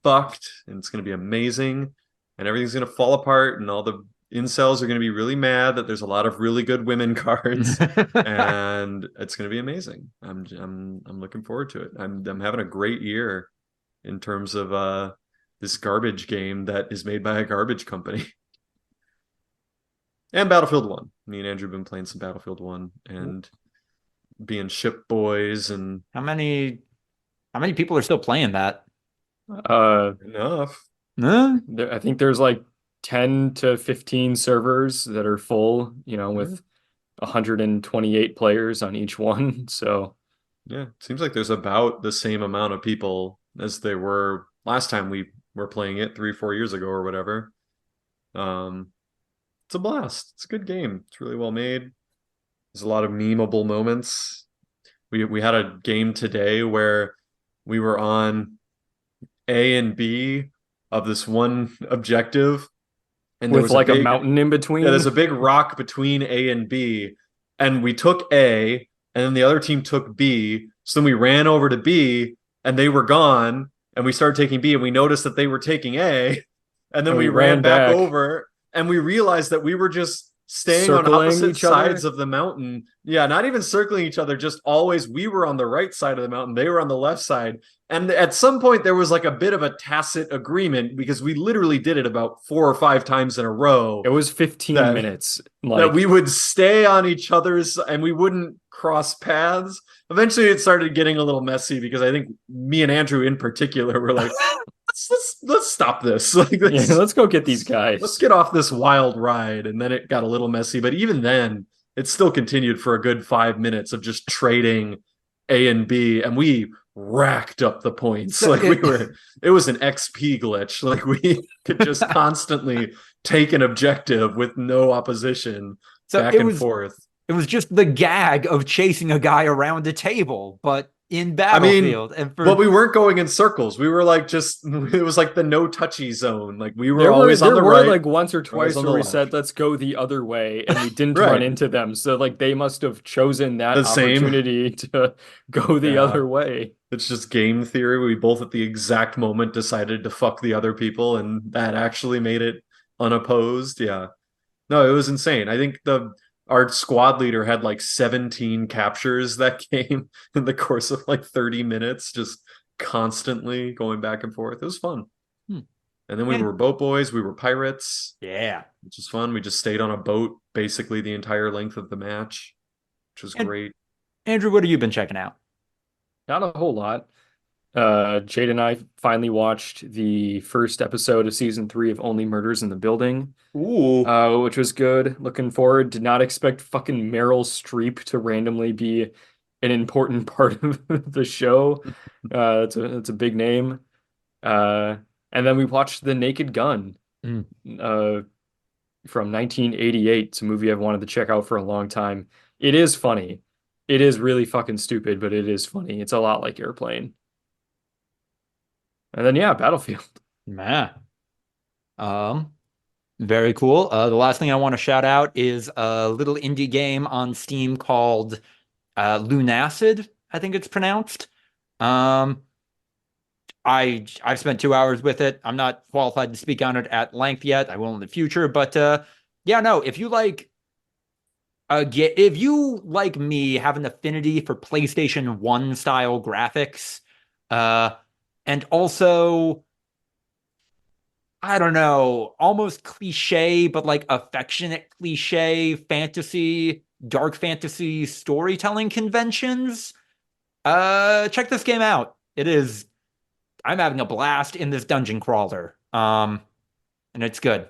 fucked, and it's gonna be amazing, and everything's gonna fall apart, and all the incels are gonna be really mad that there's a lot of really good women cards, and it's gonna be amazing. I'm looking forward to it. I'm having a great year in terms of this garbage game that is made by a garbage company. And Battlefield 1. Me and Andrew have been playing some Battlefield 1 and being ship boys and How many people are still playing that? enough. Huh? I think there's like 10 to 15 servers that are full, with 128 players on each one. So Yeah, it seems like there's about the same amount of people as there were last time we were playing it 3-4 years ago or whatever. It's a blast. It's a good game. It's really well made. There's a lot of memeable moments. We had a game today where we were on A and B of this one objective, and there with was like a big mountain in between. yeah, there's a big rock between A and B, and we took A, and then the other team took B. So then we ran over to B, and they were gone, and we started taking B, and we noticed that they were taking A, and then And we we ran ran back back. over, and we realized that we were just staying on Circling opposite each other? sides of the mountain. Yeah, not even circling each other, just always we were on the right side of the mountain, they were on the left side. And at some point there was like a bit of a tacit agreement because we literally did it about 4 or 5 times in a row. It was 15 That- minutes. That Like we would stay on each other's and we wouldn't cross paths. Eventually it started getting a little messy because I think me and Andrew in particular were like, let's stop this. Like yeah, let's go get these guys. let's get off this wild ride. And then it got a little messy, but even then it still continued for a good 5 minutes of just trading A and B, and we racked up the points. Like it was an XP glitch. Like we could just constantly take an objective with no opposition back and forth. It was just the gag of chasing a guy around a table, but in I mean, Battlefield. but we weren't going in circles. We were like it was like the no touchy zone. Like we were there always on the were right. like once or twice on where the we left. said let's go the other way, and we didn't Right. run into them. So like they must have chosen that The same. opportunity to go the Yeah. other way. It's just game theory. We both at the exact moment decided to fuck the other people, and that actually made it unopposed. Yeah. No, it was insane. I think our squad leader had like 17 captures that game in the course of like 30 minutes, just constantly going back and forth. It was fun. Hmm. And then we were boat boys, we were pirates. Yeah. Which was fun. We just stayed on a boat basically the entire length of the match, which was great. Andrew, what have you been checking out? Not a whole lot. Jade and I finally watched the first episode of season 3 of Only Murders in the Building. Ooh. Which was good. Looking forward. Did not expect fucking Meryl Streep to randomly be an important part of the show. It's a big name. And then we watched The Naked Gun from 1988. It's a movie I've wanted to check out for a long time. It is funny. It is really fucking stupid, but it is funny. It's a lot like Airplane. And then yeah, Battlefield. Yeah. Very cool. The last thing I want to shout out is a little indie game on Steam called Lunacid, I think it's pronounced. I've spent 2 hours with it. I'm not qualified to speak on it at length yet. I will in the future, but yeah, no, if you like me, have an affinity for PlayStation 1 style graphics, and also, I don't know, almost cliche, but like affectionate cliche fantasy, dark fantasy storytelling conventions, check this game out. I'm having a blast in this dungeon crawler. And it's good.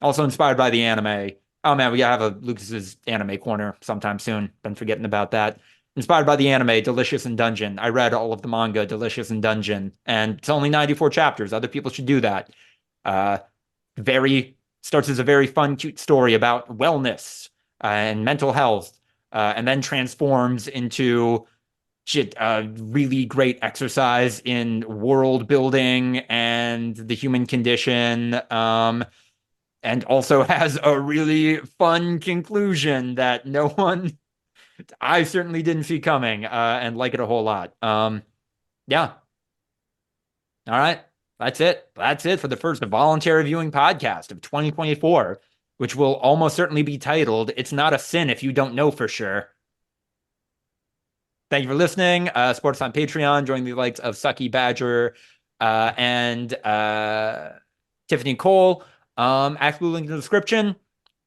Also inspired by the anime. Oh man, we gotta have a Lucas's anime corner sometime soon. Been forgetting about that. Inspired by the anime Delicious in Dungeon. I read all of the manga Delicious in Dungeon, and it's only 94 chapters. Other people should do that. Very starts as a very fun, cute story about wellness and mental health, and then transforms into really great exercise in world building and the human condition. And also has a really fun conclusion that no one, I certainly didn't see coming, and like it a whole lot. Yeah. All right. That's it. That's it for the first voluntary viewing podcast of 2024, which will almost certainly be titled "It's Not a Sin If You Don't Know for Sure." Thank you for listening. Support us on Patreon. Join the likes of Sucky Badger and Tiffany Cole. ActBlue link in the description.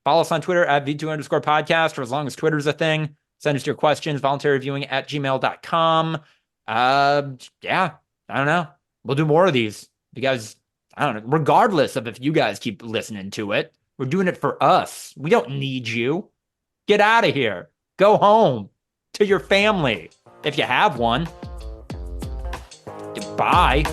Follow us on Twitter at V2_podcast, or as long as Twitter's a thing. Send us your questions, voluntaryviewing@gmail.com. Yeah, I don't know. We'll do more of these because, I don't know, regardless of if you guys keep listening to it, we're doing it for us. We don't need you. Get out of here. Go home to your family if you have one. Bye.